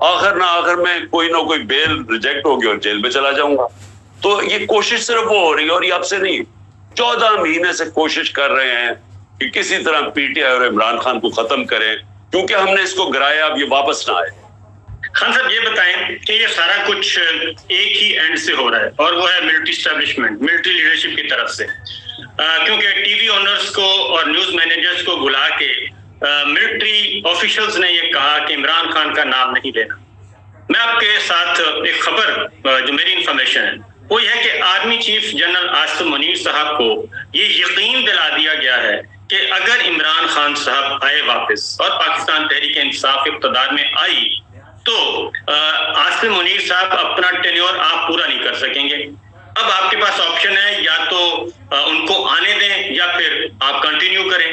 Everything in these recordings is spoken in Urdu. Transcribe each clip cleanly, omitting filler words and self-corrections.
آخر نہ آخر میں کوئی نہ کوئی بیل ریجیکٹ ہوگی اور جیل میں چلا جاؤں گا. تو یہ کوشش صرف وہ ہو رہی ہے اور یہ اب سے نہیں, 14 مہینے سے کوشش کر رہے ہیں کہ کسی طرح پی ٹی آئی اور عمران خان کو ختم کریں, کیونکہ ہم نے اس کو گرایا, اب یہ واپس نہ آئے. خان صاحب یہ بتائیں کہ یہ سارا کچھ ایک ہی اینڈ سے ہو رہا ہے اور وہ ہے ملٹری اسٹیبلشمنٹ, ملٹری لیڈرشپ کی طرف سے, کیونکہ ٹی وی اونرز کو اور نیوز مینیجرز کو بلا کے ملٹری آفیشلز نے یہ کہا کہ عمران خان کا نام نہیں لینا. میں آپ کے ساتھ ایک خبر جو میری انفارمیشن ہے وہ یہ ہے کہ army chief general Asim Munir صاحب کو یہ یقین دلا دیا گیا ہے کہ اگر عمران خان صاحب آئے واپس اور پاکستان تحریک انصاف اقتدار میں آئی تو عاصم منیر صاحب اپنا ٹینیور آپ پورا نہیں کر سکیں گے. اب آپ کے پاس آپشن ہے, یا تو ان کو آنے دیں یا پھر آپ کنٹینیو کریں.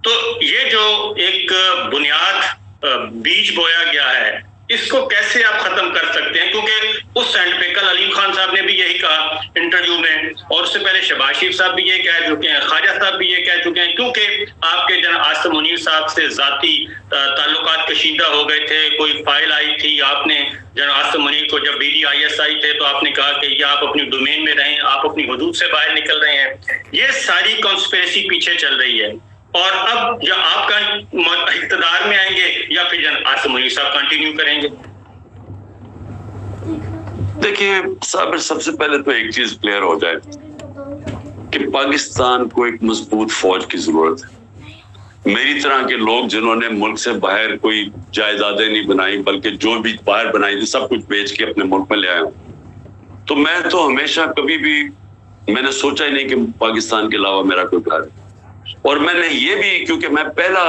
تو یہ جو ایک بنیاد بیج بویا گیا ہے اس کو کیسے آپ ختم کر سکتے ہیں؟ کیونکہ اس اینڈ پہ کل علیم خان صاحب نے بھی یہی کہا انٹرویو میں, اور اس سے پہلے شہباز شریف صاحب بھی یہ کہہ چکے ہیں, خواجہ صاحب بھی یہ کہہ چکے ہیں, کیونکہ آپ کے جناب عاصم منیر صاحب سے ذاتی تعلقات کشیدہ ہو گئے تھے. کوئی فائل آئی تھی, آپ نے جناب عاصم منیر کو جب BDIS تھے تو آپ نے کہا کہ یہ آپ اپنی ڈومین میں رہیں, آپ اپنی حدود سے باہر نکل رہے ہیں. یہ ساری کانسپریسی پیچھے چل رہی ہے, اور اب یا آپ کا اقتدار میں آئیں گے یا پھر جناب عاصم منیر صاحب کنٹینیو کریں گے. دیکھیے صاحب, سب سے پہلے تو ایک چیز کلیئر ہو جائے کہ پاکستان کو ایک مضبوط فوج کی ضرورت ہے. میری طرح کے لوگ جنہوں نے ملک سے باہر کوئی جائیدادیں نہیں بنائی بلکہ جو بھی باہر بنائی تھی سب کچھ بیچ کے اپنے ملک میں لے آئے ہوں, تو میں تو ہمیشہ کبھی بھی میں نے سوچا ہی نہیں کہ پاکستان کے علاوہ میرا کوئی گھر ہے. اور میں نے یہ بھی, کیونکہ میں پہلا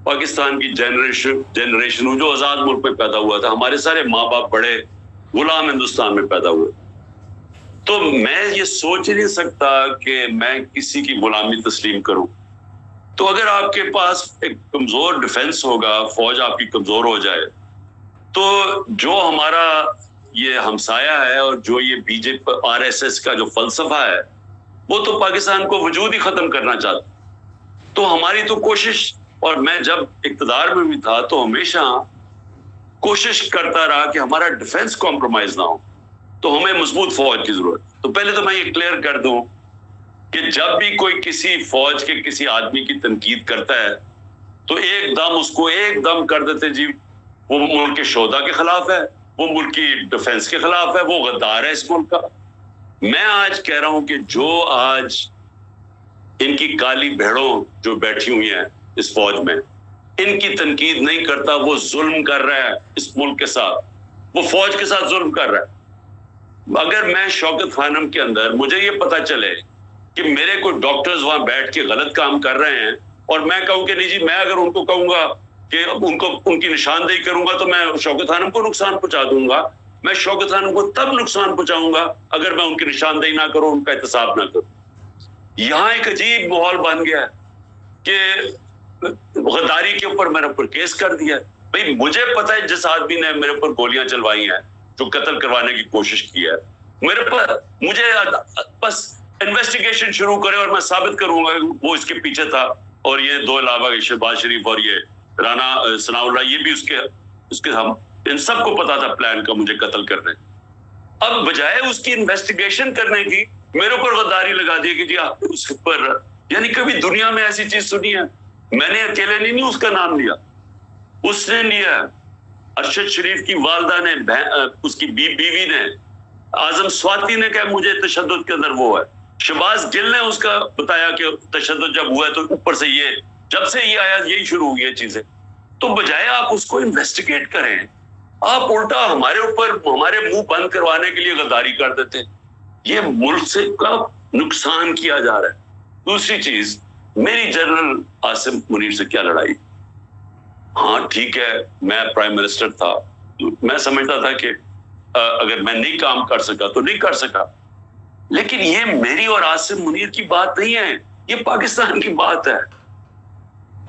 پاکستان کی جنریشن ہوں جو آزاد ملک میں پیدا ہوا تھا, ہمارے سارے ماں باپ بڑے غلام ہندوستان میں پیدا ہوئے, تو میں یہ سوچ نہیں سکتا کہ میں کسی کی غلامی تسلیم کروں. تو اگر آپ کے پاس ایک کمزور ڈیفنس ہوگا, فوج آپ کی کمزور ہو جائے, تو جو ہمارا یہ ہمسایہ ہے اور جو یہ BJP RSS کا جو فلسفہ ہے وہ تو پاکستان کو وجود ہی ختم کرنا چاہتا. تو ہماری تو کوشش, اور میں جب اقتدار میں بھی تھا تو ہمیشہ کوشش کرتا رہا کہ ہمارا ڈیفنس کمپرومائز نہ ہو, تو ہمیں مضبوط فوج کی ضرورت. تو پہلے تو میں یہ کلیئر کر دوں کہ جب بھی کوئی کسی فوج کے کسی آدمی کی تنقید کرتا ہے تو ایک دم اس کو ایک دم کر دیتے جی وہ ملک کے شہدا کے خلاف ہے, وہ ملک کی ڈیفنس کے خلاف ہے, وہ غدار ہے اس ملک کا. میں آج کہہ رہا ہوں کہ جو آج ان کی کالی بھیڑوں جو بیٹھی ہوئی ہیں اس فوج میں, ان کی تنقید نہیں کرتا, وہ ظلم کر رہا ہے اس ملک کے ساتھ, وہ فوج کے ساتھ ظلم کر رہا ہے. اگر میں شوکت خانم کے اندر مجھے یہ پتا چلے کہ میرے کوئی ڈاکٹرز وہاں بیٹھ کے غلط کام کر رہے ہیں اور میں کہوں کہ نہیں جی, میں اگر ان کو کہوں گا کہ ان کی نشاندہی کروں گا تو میں شوکت خانم کو نقصان پہنچا دوں گا. میں شوکت خانم کو تب نقصان پہنچاؤں گا اگر میں ان کی نشاندہی نہ کروں, ان کا احتساب نہ کروں. یہاں ایک عجیب ماحول بن گیا کہ غداری کے اوپر میرے اوپر کیس کر دیا. بھئی مجھے پتا ہے جس آدمی نے میرے اوپر گولیاں چلوائی ہیں, جو قتل کروانے کی کوشش کی ہے, میرے پر مجھے بس انویسٹیگیشن شروع کرے اور میں ثابت کروں گا وہ اس کے پیچھے تھا. اور یہ دو علاوہ شہباز شریف اور یہ رانا ثناء اللہ, یہ بھی اس کے ہم ان سب کو پتا تھا پلان کا مجھے قتل کرنے. اب بجائے اس کی انویسٹیگیشن کرنے کی میرے اوپر غداری لگا دی کہ جی آپ اس پر, یعنی کبھی دنیا میں ایسی چیز سنی ہے؟ میں نے اکیلے نہیں اس کا نام لیا, اس نے لیا, ارشد شریف کی والدہ نے, اس کی بیوی نے, اعظم سواتی نے کہا مجھے تشدد کے اندر وہ ہے, شہباز گل نے اس کا بتایا کہ تشدد جب ہوا ہے تو اوپر سے یہ جب سے یہ آیا یہی شروع ہوئی ہے چیزیں. تو بجائے آپ اس کو انویسٹیگیٹ کریں, آپ الٹا ہمارے اوپر ہمارے منہ بند کروانے کے لیے غداری کر دیتے. یہ ملک سے کا نقصان کیا جا رہا ہے. دوسری چیز, میری جنرل عاصم منیر سے کیا لڑائی؟ ہاں ٹھیک ہے, میں پرائم منسٹر تھا, میں سمجھتا تھا کہ اگر میں نہیں کام کر سکا تو نہیں کر سکا, لیکن یہ میری اور عاصم منیر کی بات نہیں ہے, یہ پاکستان کی بات ہے.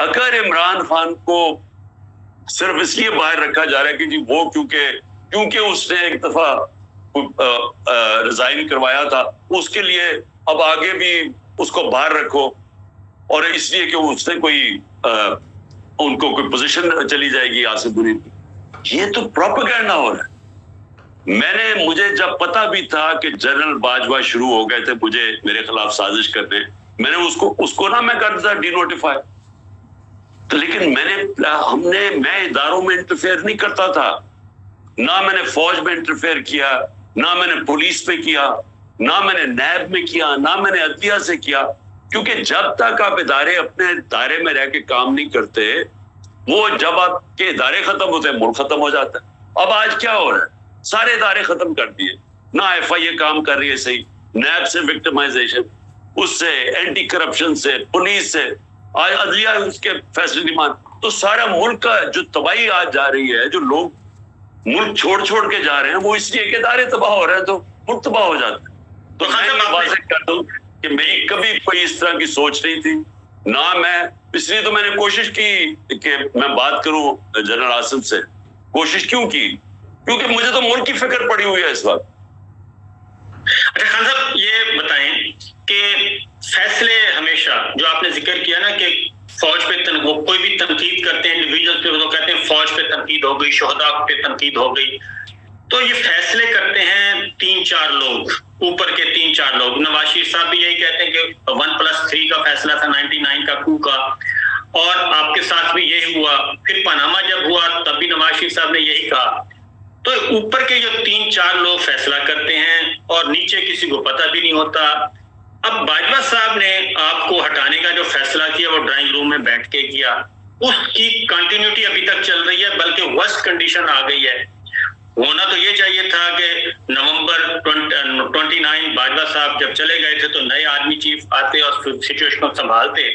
اگر عمران خان کو صرف اس لیے باہر رکھا جا رہا ہے کہ جی وہ کیونکہ اس نے ایک دفعہ ریزائن کروایا تھا, اس کے لیے اب آگے بھی اس کو باہر رکھو, اور اس لیے کہ اس نے کوئی ان کو کوئی پوزیشن چلی جائے گی عاصم منیر کی, یہ تو پروپیگنڈا ہو رہا ہے. مجھے جب پتا بھی تھا کہ جنرل باجوہ شروع ہو گئے تھے میرے خلاف سازش کرنے, میں نے اس کو نہ میں کرتا تھا ڈی نوٹیفائی, لیکن میں اداروں میں انٹرفیئر نہیں کرتا تھا, نہ میں نے فوج میں انٹرفیئر کیا, نہ میں نے پولیس پہ کیا, نہ میں نے نیب میں کیا, نہ میں نے عدلیہ سے کیا, کیونکہ جب تک آپ ادارے اپنے دائرے میں رہ کے کام نہیں کرتے, وہ جب آپ کے ادارے ختم ہوتے ہیں ملک ختم ہو جاتا ہے. اب آج کیا ہو رہا ہے, سارے ادارے ختم کر دیے, نہ ایف آئی اے کام کر رہی ہے صحیح, نیب سے وکٹمائزیشن, اس سے اینٹی کرپشن سے, پولیس سے, آج عدلیہ اس کے فیصلے نہیں مان, تو سارا ملک کا جو تباہی آج جا رہی ہے, جو لوگ ملک چھوڑ کے جا رہے ہیں, وہ اس لیے کہ ادارے تباہ ہو رہے ہیں تو ملک تباہ ہو جاتا ہے. تو میں یہ واضح کر دوں کہ میری کبھی کوئی اس طرح کی سوچ نہیں تھی, نہ میں, اس لیے تو میں نے کوشش کی کہ میں بات کروں جنرل عاصم سے. کوشش کیوں کی؟ کیونکہ مجھے تو ملک کی فکر پڑی ہوئی ہے اس وقت. اچھا خان صاحب یہ بتائیں کہ فیصلے ہمیشہ جو آپ نے ذکر کیا نا کہ فوج پہ کوئی بھی تنقید کرتے ہیں انڈیویجول پہ, وہ کہتے ہیں فوج پہ تنقید ہو گئی, شہداء پہ تنقید ہو گئی, تو یہ فیصلے کرتے ہیں 3-4 لوگ, اوپر کے 3-4 لوگ. نواز شریف صاحب بھی یہی کہتے ہیں کہ 1+3 کا فیصلہ تھا 99 کا کو کا, اور آپ کے ساتھ بھی یہی ہوا. پھر پاناما جب ہوا تب بھی نواز شریف صاحب نے یہی کہا. تو اوپر کے جو 3-4 لوگ فیصلہ کرتے ہیں اور نیچے کسی کو پتہ بھی نہیں ہوتا. اب باجوہ صاحب نے آپ کو ہٹانے کا جو فیصلہ کیا وہ ڈرائنگ روم میں بیٹھ کے کیا, اس کی کنٹینیوٹی ابھی تک چل رہی ہے, بلکہ ورسٹ کنڈیشن آ گئی ہے. ہونا تو یہ چاہیے تھا کہ نومبر 29 باجوہ صاحب جب چلے گئے تھے تو نئے آرمی چیف آتے اور سچویشن کو سنبھالتے,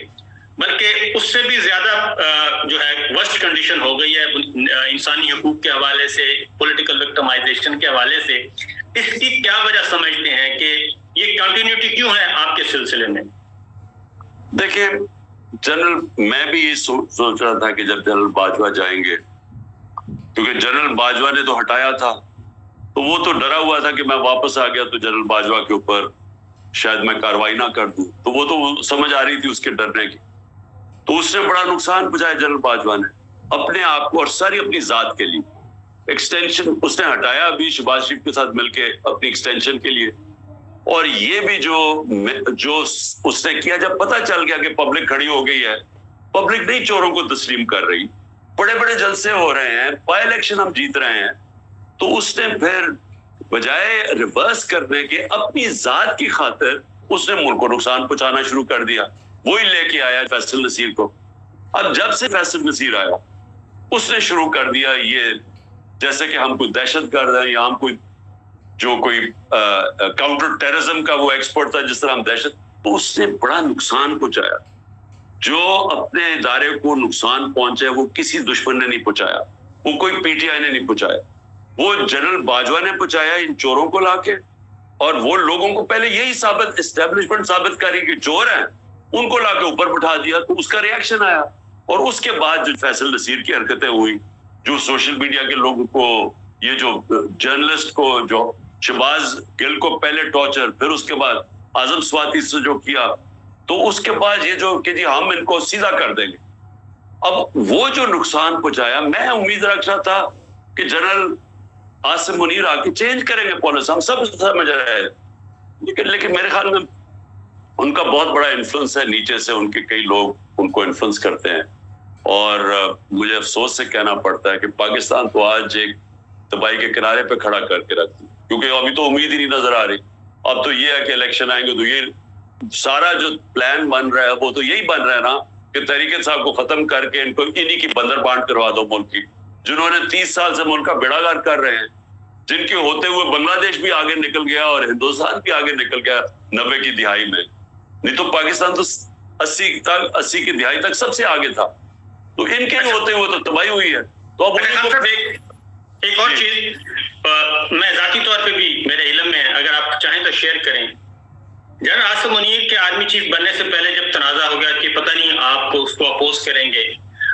بلکہ اس سے بھی زیادہ جو ہے ورسٹ کنڈیشن ہو گئی ہے انسانی حقوق کے حوالے سے, پولیٹیکل وکٹمائزیشن کے حوالے سے. اس کی کیا وجہ سمجھتے ہیں کہ یہ کنٹینیوٹی کیوں ہے آپ کے سلسلے میں؟ دیکھیں جنرل, میں بھی یہ سوچ رہا تھا کہ جب جنرل باجوہ جائیں گے, کیونکہ جنرل باجوہ نے تو ہٹایا تھا, تو وہ تو ڈرا ہوا تھا کہ میں واپس آ گیا تو جنرل باجوہ کے اوپر شاید میں کاروائی نہ کر دوں, تو وہ تو سمجھ آ رہی تھی اس کے ڈرنے کی. تو اس نے بڑا نقصان پہنچایا جنرل باجوہ نے اپنے آپ کو اور ساری اپنی ذات کے لیے. ایکسٹینشن اس نے ہٹایا ابھی شہباز شریف کے ساتھ مل کے اپنی ایکسٹینشن کے لیے, اور یہ بھی جو اس نے کیا, جب پتہ چل گیا کہ پبلک کھڑی ہو گئی ہے, پبلک نہیں چوروں کو تسلیم کر رہی, بڑے بڑے جلسے ہو رہے ہیں, بائی الیکشن ہم جیت رہے ہیں, تو اس نے پھر بجائے ریورس کرنے کے اپنی ذات کی خاطر اس نے ملک کو نقصان پہنچانا شروع کر دیا. وہی لے کے آیا فیصل نصیر کو. اب جب سے فیصل نصیر آیا اس نے شروع کر دیا یہ, جیسے کہ ہم کوئی دہشت گرد ہیں یا ہم کوئی کاؤنٹر ٹیررزم کا وہ ایکسپرٹ تھا جس طرح ہم دہشت, تو اس نے بڑا نقصان پہنچایا. جو اپنے ادارے کو نقصان پہنچے وہ کسی دشمن نے نہیں پہنچایا, وہ کوئی پی ٹی آئی نے نہیں پہنچایا, وہ جنرل باجوہ نے پہنچایا ان چوروں کو لا کے. اور وہ لوگوں کو پہلے یہی اسٹیبلشمنٹ ثابت کری کہ چور ہیں, ان کو لا کے اوپر بٹھا دیا, تو اس کا ریئیکشن آیا. اور اس کے بعد جو فیصل نصیر کی حرکتیں ہوئی, جو سوشل میڈیا کے لوگوں کو, یہ جو جرنلسٹ کو, جو شہباز گل کو پہلے ٹارچر, پھر اس کے بعد اعظم سواتی سے جو کیا, تو اس کے بعد یہ جو کہ جی ہم ان کو سیدھا کر دیں گے. اب وہ جو نقصان پہنچایا, میں امید رکھ رہا تھا کہ جنرل عاصم منیر آ کے چینج کریں گے پالیسی, ہم سب سمجھ رہے ہیں, لیکن میرے خیال میں ان کا بہت بڑا انفلوئنس ہے نیچے سے, ان کے کئی لوگ ان کو انفلوئنس کرتے ہیں. اور مجھے افسوس سے کہنا پڑتا ہے کہ پاکستان تو آج ایک تباہی کے کنارے پہ کھڑا کر کے رکھتی, کیونکہ ابھی تو امید ہی نہیں نظر آ رہی. اب تو یہ ہے کہ الیکشن آئیں گے تو یہ سارا جو پلان بن رہا ہے وہ تو یہی بن رہا ہے نا کہ تحریک انصاف کو ختم کر کے ان کو انہی کی بندر بانٹ کروا دو ملک کی, جنہوں نے 30 سال سے ملک کا بیڑا گرک کر رہے ہیں, جن کے ہوتے ہوئے بنگلہ دیش بھی آگے نکل گیا اور ہندوستان بھی آگے نکل گیا 90 کی دہائی میں. نہیں تو پاکستان تو 80 کی دہائی تک سب سے آگے تھا, تو ان کے ہوتے ہوئے تو تباہی ہوئی ہے. تو اب ایک اور چیز میں ذاتی طور پہ بھی میرے علم میں اگر آپ چاہیں تو شیئر کریں, جنرل عاصم منیر کے آرمی چیف بننے سے پہلے جب تنازع ہو گیا کہ پتہ نہیں آپ کو اس کو اپوز کریں گے,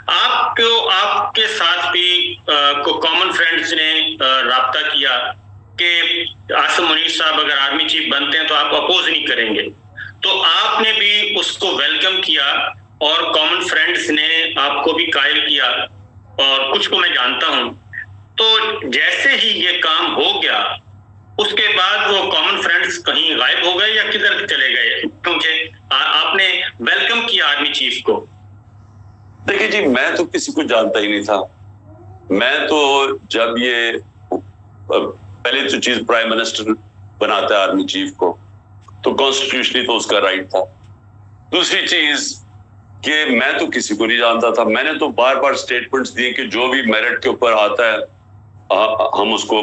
آپ کے ساتھ بھی کو کامن فرینڈز نے رابطہ کیا کہ عاصم منیر صاحب اگر آرمی چیف بنتے ہیں تو آپ اپوز نہیں کریں گے, تو آپ نے بھی اس کو ویلکم کیا اور کامن فرینڈز نے آپ کو بھی قائل کیا, اور کچھ کو میں جانتا ہوں. تو جیسے ہی یہ کام ہو گیا اس کے بعد وہ کامن فرینڈز کہیں غائب ہو گئے یا کدھر چلے گئے؟ کیونکہ آپ نے ویلکم کیا آرمی چیف کو. دیکھیے جی، میں تو کسی کو جانتا ہی نہیں تھا. میں تو جب یہ پہلے تو چیز پرائم منسٹر بناتا ہے آرمی چیف کو تو کانسٹیٹیوشنلی تو اس کا رائٹ تھا. دوسری چیز کہ میں تو کسی کو نہیں جانتا تھا. میں نے تو بار بار سٹیٹمنٹس دیے کہ جو بھی میرٹ کے اوپر آتا ہے ہم اس کو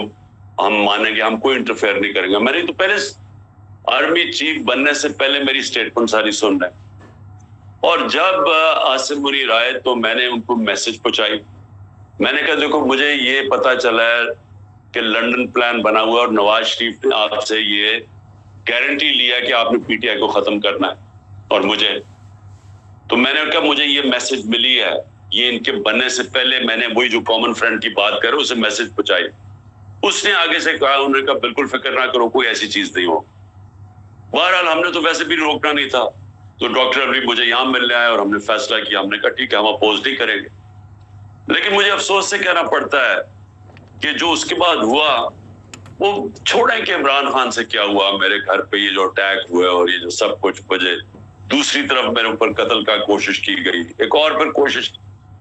ہم مانیں گے، ہم کوئی انٹرفیئر نہیں کریں گے. میں نے تو پہلے آرمی چیف بننے سے پہلے میری سٹیٹمنٹ ساری سن رہے. اور جب عاصم منیر آئے تو میں نے ان کو میسج پہنچائی. میں نے کہا دیکھو مجھے یہ پتا چلا ہے کہ لنڈن پلان بنا ہوا اور نواز شریف نے آپ سے یہ گارنٹی لیا کہ آپ نے پی ٹی آئی کو ختم کرنا ہے. اور مجھے تو میں نے کہا مجھے یہ میسج ملی ہے، یہ ان کے بننے سے پہلے میں نے وہی جو کامن فرینڈ کی بات کر اسے میسج پہنچائی. اس نے آگے سے کہا، انہوں نے کہا بالکل فکر نہ کرو، کوئی ایسی چیز نہیں ہو. بہرحال ہم نے تو ویسے بھی روکنا نہیں تھا. تو ڈاکٹر ابھی مجھے یہاں ملنے آیا اور ہم نے فیصلہ کیا. ہم نے کہا ٹھیک ہے، ہم اپوز نہیں کریں گے. لیکن مجھے افسوس سے کہنا پڑتا ہے کہ جو اس کے بعد ہوا وہ چھوڑیں کہ عمران خان سے کیا ہوا. میرے گھر پہ یہ جو اٹیک ہوئے اور یہ جو سب کچھ بجے، دوسری طرف میرے اوپر قتل کا کوشش کی گئی، ایک اور پھر کوشش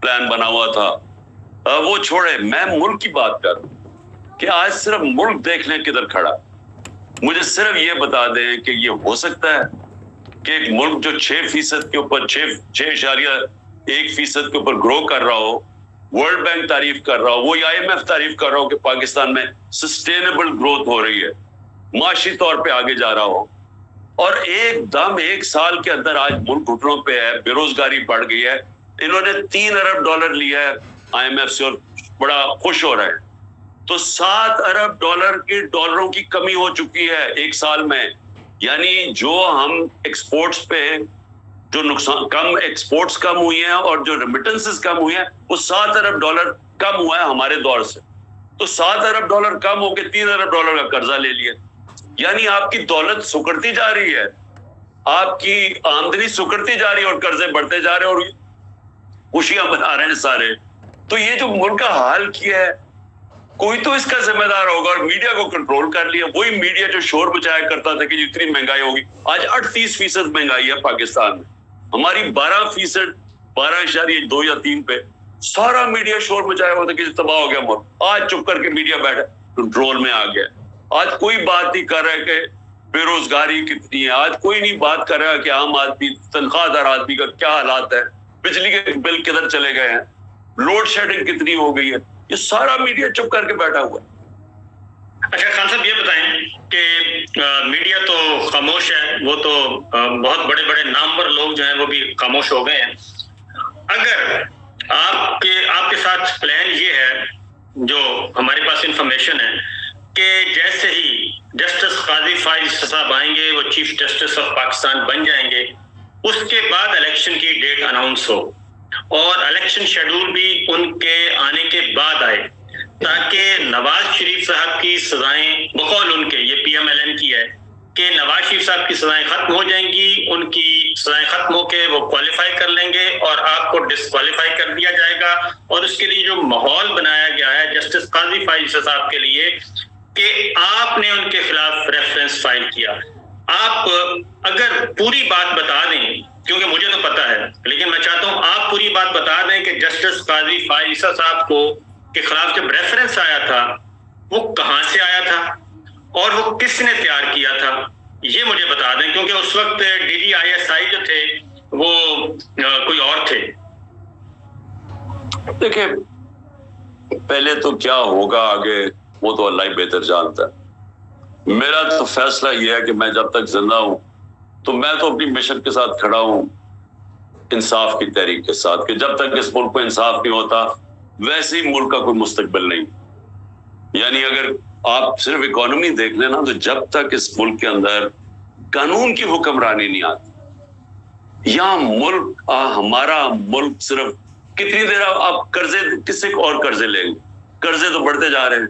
پلان بنا ہوا تھا. وہ چھوڑے، میں ملک کی بات کر کہ آج صرف ملک دیکھ لیں کدھر کھڑا. مجھے صرف یہ بتا دیں کہ یہ ہو سکتا ہے کہ ایک ملک جو 6% کے اوپر 6.1% کے اوپر گرو کر رہا ہو، ورلڈ بینک تعریف کر رہا ہو، وہ IMF تعریف کر رہا ہو کہ پاکستان میں سسٹینیبل گروتھ ہو رہی ہے، معاشی طور پہ آگے جا رہا ہو، اور ایک دم 1 سال کے اندر آج ملک گھٹنوں پہ ہے، بے روزگاری بڑھ گئی ہے. انہوں نے $3 ارب لیا ہے IMF سے اور بڑا خوش ہو رہے ہیں. تو $7 ارب کی ڈالروں کی کمی ہو چکی ہے 1 سال میں. یعنی جو ہم ایکسپورٹس پہ جو نقصان کم، ایکسپورٹس کم ہوئی ہیں اور جو ریمیٹنسز کم ہوئی ہیں، وہ $7 ارب کم ہوا ہے ہمارے دور سے. تو $7 ارب کم ہو کے $3 ارب کا قرضہ لے لیا. یعنی آپ کی دولت سکڑتی جا رہی ہے، آپ کی آمدنی سکڑتی جا رہی ہے اور قرضے بڑھتے جا رہے ہیں اور خوشیاں بنا رہے ہیں سارے. تو یہ جو ملک کا حال کیا ہے، کوئی تو اس کا ذمہ دار ہوگا اور میڈیا کو کنٹرول کر لیا. وہی میڈیا جو شور مچایا کرتا تھا کہ جتنی مہنگائی ہوگی، آج 38% مہنگائی ہے پاکستان میں. ہماری 12%، 12.2 یا 3 پہ سارا میڈیا شور مچایا ہوا تھا کہ تباہ ہو گیا ملک. آج چپ کر کے میڈیا بیٹھا کنٹرول میں آ گیا. آج کوئی بات نہیں کر رہا ہے کہ بے روزگاری کتنی ہے. آج کوئی نہیں بات کر رہا کہ عام آدمی، تنخواہ دار آدمی کا کیا حالات ہے، بجلی کے بل کدھر چلے گئے ہیں، لوڈ شیڈنگ کتنی ہو گئی ہے. یہ سارا میڈیا چپ کر کے بیٹھا ہوا ہے. اچھا خان صاحب، یہ بتائیں کہ میڈیا تو خاموش ہے، وہ تو بہت بڑے بڑے نامور لوگ جو ہیں وہ بھی خاموش ہو گئے ہیں. اگر آپ کے ساتھ پلان یہ ہے، جو ہمارے پاس انفارمیشن ہے، کہ جیسے ہی جسٹس قاضی فائز صاحب آئیں گے، وہ چیف جسٹس آف پاکستان بن جائیں گے، اس کے بعد الیکشن کی ڈیٹ اناؤنس ہو اور الیکشن شیڈول بھی ان کے آنے کے بعد آئے، تاکہ نواز شریف صاحب کی سزائیں، بقول ان کے، یہ PMLN کی ہے کہ نواز شریف صاحب کی سزائیں ختم ہو جائیں گی، ان کی سزائیں ختم ہو کے وہ کوالیفائی کر لیں گے اور آپ کو ڈسکوالیفائی کر دیا جائے گا. اور اس کے لیے جو ماحول بنایا گیا ہے جسٹس قاضی فائز صاحب کے لیے کہ آپ نے ان کے خلاف ریفرنس فائل کیا. آپ اگر پوری بات بتا دیں، کیونکہ مجھے تو پتا ہے لیکن میں چاہتا ہوں آپ پوری بات بتا دیں کہ جسٹس قاضی فائز صاحب کو کے خلاف جب ریفرنس آیا تھا وہ کہاں سے آیا تھا اور وہ کس نے تیار کیا تھا، یہ مجھے بتا دیں، کیونکہ اس وقت DGISI جو تھے وہ کوئی اور تھے. دیکھیں، پہلے تو کیا ہوگا آگے وہ تو اللہ ہی بہتر جانتا ہے. میرا تو فیصلہ یہ ہے کہ میں جب تک زندہ ہوں تو میں تو اپنی مشن کے ساتھ کھڑا ہوں، انصاف کی تحریک کے ساتھ، کہ جب تک اس ملک کو انصاف نہیں ہوتا ویسے ہی ملک کا کوئی مستقبل نہیں. یعنی اگر آپ صرف اکانومی دیکھ لیں نا، تو جب تک اس ملک کے اندر قانون کی حکمرانی نہیں آتی، یہاں ملک ہمارا ملک صرف کتنی دیر آپ قرضے کس سے اور قرضے لیں گے؟ قرضے تو بڑھتے جا رہے ہیں.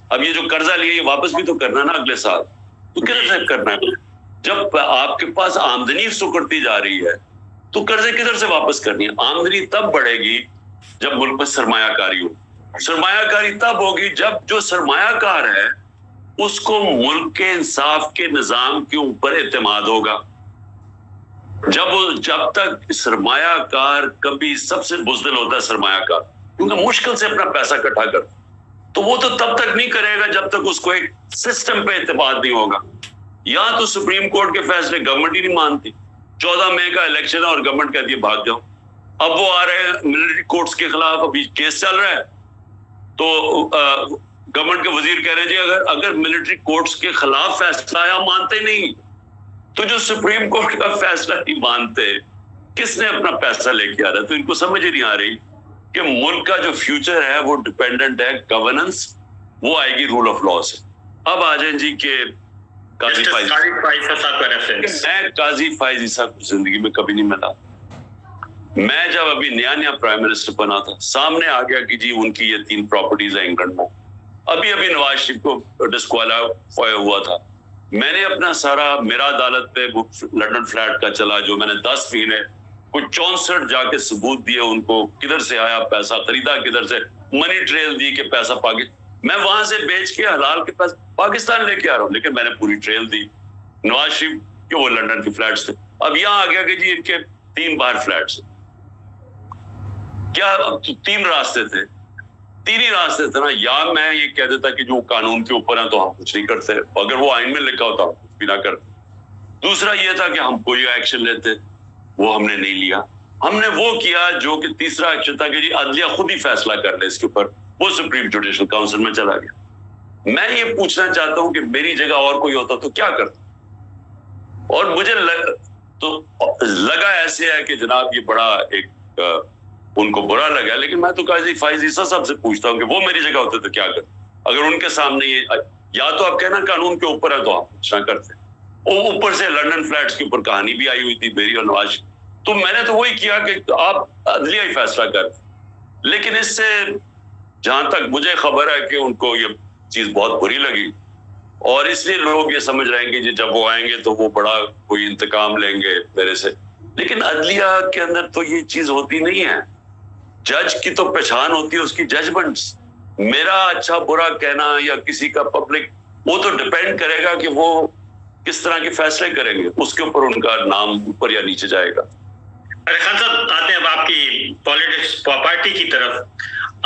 اب یہ جو قرضہ لیا یہ واپس بھی تو کرنا ہے نا اگلے سال، تو کدھر سے کرنا ہے؟ جب آپ کے پاس آمدنی سکڑتی جا رہی ہے تو قرضے کدھر سے واپس کرنی ہے؟ آمدنی تب بڑھے گی جب ملک میں سرمایہ کاری ہو. سرمایہ کاری تب ہوگی جب جو سرمایہ کار ہے اس کو ملک کے انصاف کے نظام کے اوپر اعتماد ہوگا. جب تک سرمایہ کار کبھی سب سے بزدل ہوتا ہے سرمایہ کار, کیونکہ مشکل سے اپنا پیسہ اکٹھا کر, تو وہ تو تب تک نہیں کرے گا جب تک اس کو ایک سسٹم پہ اعتماد نہیں ہوگا. یہاں تو سپریم کورٹ کے فیصلے گورنمنٹ ہی نہیں مانتی. 14 مئی کا الیکشن ہے اور گورنمنٹ کہتی ہے بھاگ جاؤ. اب وہ آ رہے ہیں ملٹری کورٹس کے خلاف, ابھی کیس چل رہا ہے, تو گورنمنٹ کے وزیر کہہ رہے ہیں جی اگر ملٹری کورٹس کے خلاف فیصلہ آیا مانتے نہیں, تو جو سپریم کورٹ کا فیصلہ نہیں مانتے کس نے اپنا پیسہ لے کے آ رہا ہے؟ تو ان کو سمجھ ہی نہیں آ رہی کہ ملک کا جو فیوچر ہے وہ ڈیپینڈنٹ ہے گورننس, وہ آئے گی رول آف لا سے. اب آ جائیں جی کہ قاضی فائزی صاحب کو زندگی میں کبھی نہیں ملا. میں جب ابھی نیا پرائم منسٹر بنا تھا, سامنے آ گیا کہ جی ان کی یہ 3 پراپرٹیز ہیں انگلینڈ میں. ابھی نواز شریف کو ڈسکوالیفائی ہوا تھا. میں نے اپنا سارا میرا عدالت پہ لنڈن فلیٹ کا چلا, جو میں نے 10 مہینے کچھ 64 جا کے ثبوت دیے ان کو, کدھر سے آیا پیسہ, خریدا کدھر سے, منی ٹریل دی کہ پیسہ میں وہاں سے بیچ کے حلال کے پاس پاکستان لے کے آ رہا ہوں, لیکن میں نے پوری ٹریل دی نواز شریف کہ وہ لنڈن کے فلیٹس تھے. اب یہاں آ گیا کہ جی ان کے 3 باہر فلیٹس. کیا 3 راستے تھے, 3 ہی راستے تھے نا. یا میں یہ کہہ دیتا کہ جو قانون کے اوپر ہیں تو ہم کچھ نہیں کرتے, اگر وہ آئین میں لکھا ہوتا ہم کچھ بھی نہ کرتے. دوسرا یہ تھا کہ ہم کوئی ایکشن لیتے, وہ ہم نے نہیں لیا. ہم نے وہ کیا جو کہ تیسرا ایکشن تھا کہ جی عدلیہ خود ہی فیصلہ کر لے اس کے اوپر, وہ سپریم جوڈیشل کاؤنسل میں چلا گیا. میں یہ پوچھنا چاہتا ہوں کہ میری جگہ اور کوئی ہوتا تو کیا کرتا. اور مجھے لگا ایسے ہے کہ جناب یہ بڑا ایک ان کو برا لگا, لیکن میں تو قاضی فائز عیسیٰ صاحب سے پوچھتا ہوں کہ وہ میری جگہ ہوتے تو کیا کرتے. اگر ان کے سامنے یہ, یا تو آپ کہنا قانون کے اوپر ہے تو آپ کچھ نہ کرتے. اوپر سے لنڈن فلیٹس کے اوپر کہانی بھی آئی ہوئی تھی میری اور نواز, تو میں نے تو وہی کیا کہ آپ عدلیہ ہی فیصلہ کرتے. لیکن اس سے جہاں تک مجھے خبر ہے کہ ان کو یہ چیز بہت بری لگی, اور اس لیے لوگ یہ سمجھ رہے ہیں کہ جب وہ آئیں گے تو وہ بڑا کوئی انتقام لیں گے میرے سے. لیکن عدلیہ کے اندر تو یہ چیز ہوتی نہیں ہے. جج کی تو پہچان ہوتی ہے اس کی ججمنٹس. میرا اچھا برا کہنا یا کسی کا پبلک, وہ تو ڈیپینڈ کرے گا کہ وہ کس طرح کے فیصلے کریں گے, اس کے اوپر ان کا نام اوپر یا نیچے جائے گا. خان صاحب آتے ہیں اب آپ کی پالیٹکس پارٹی کی طرف.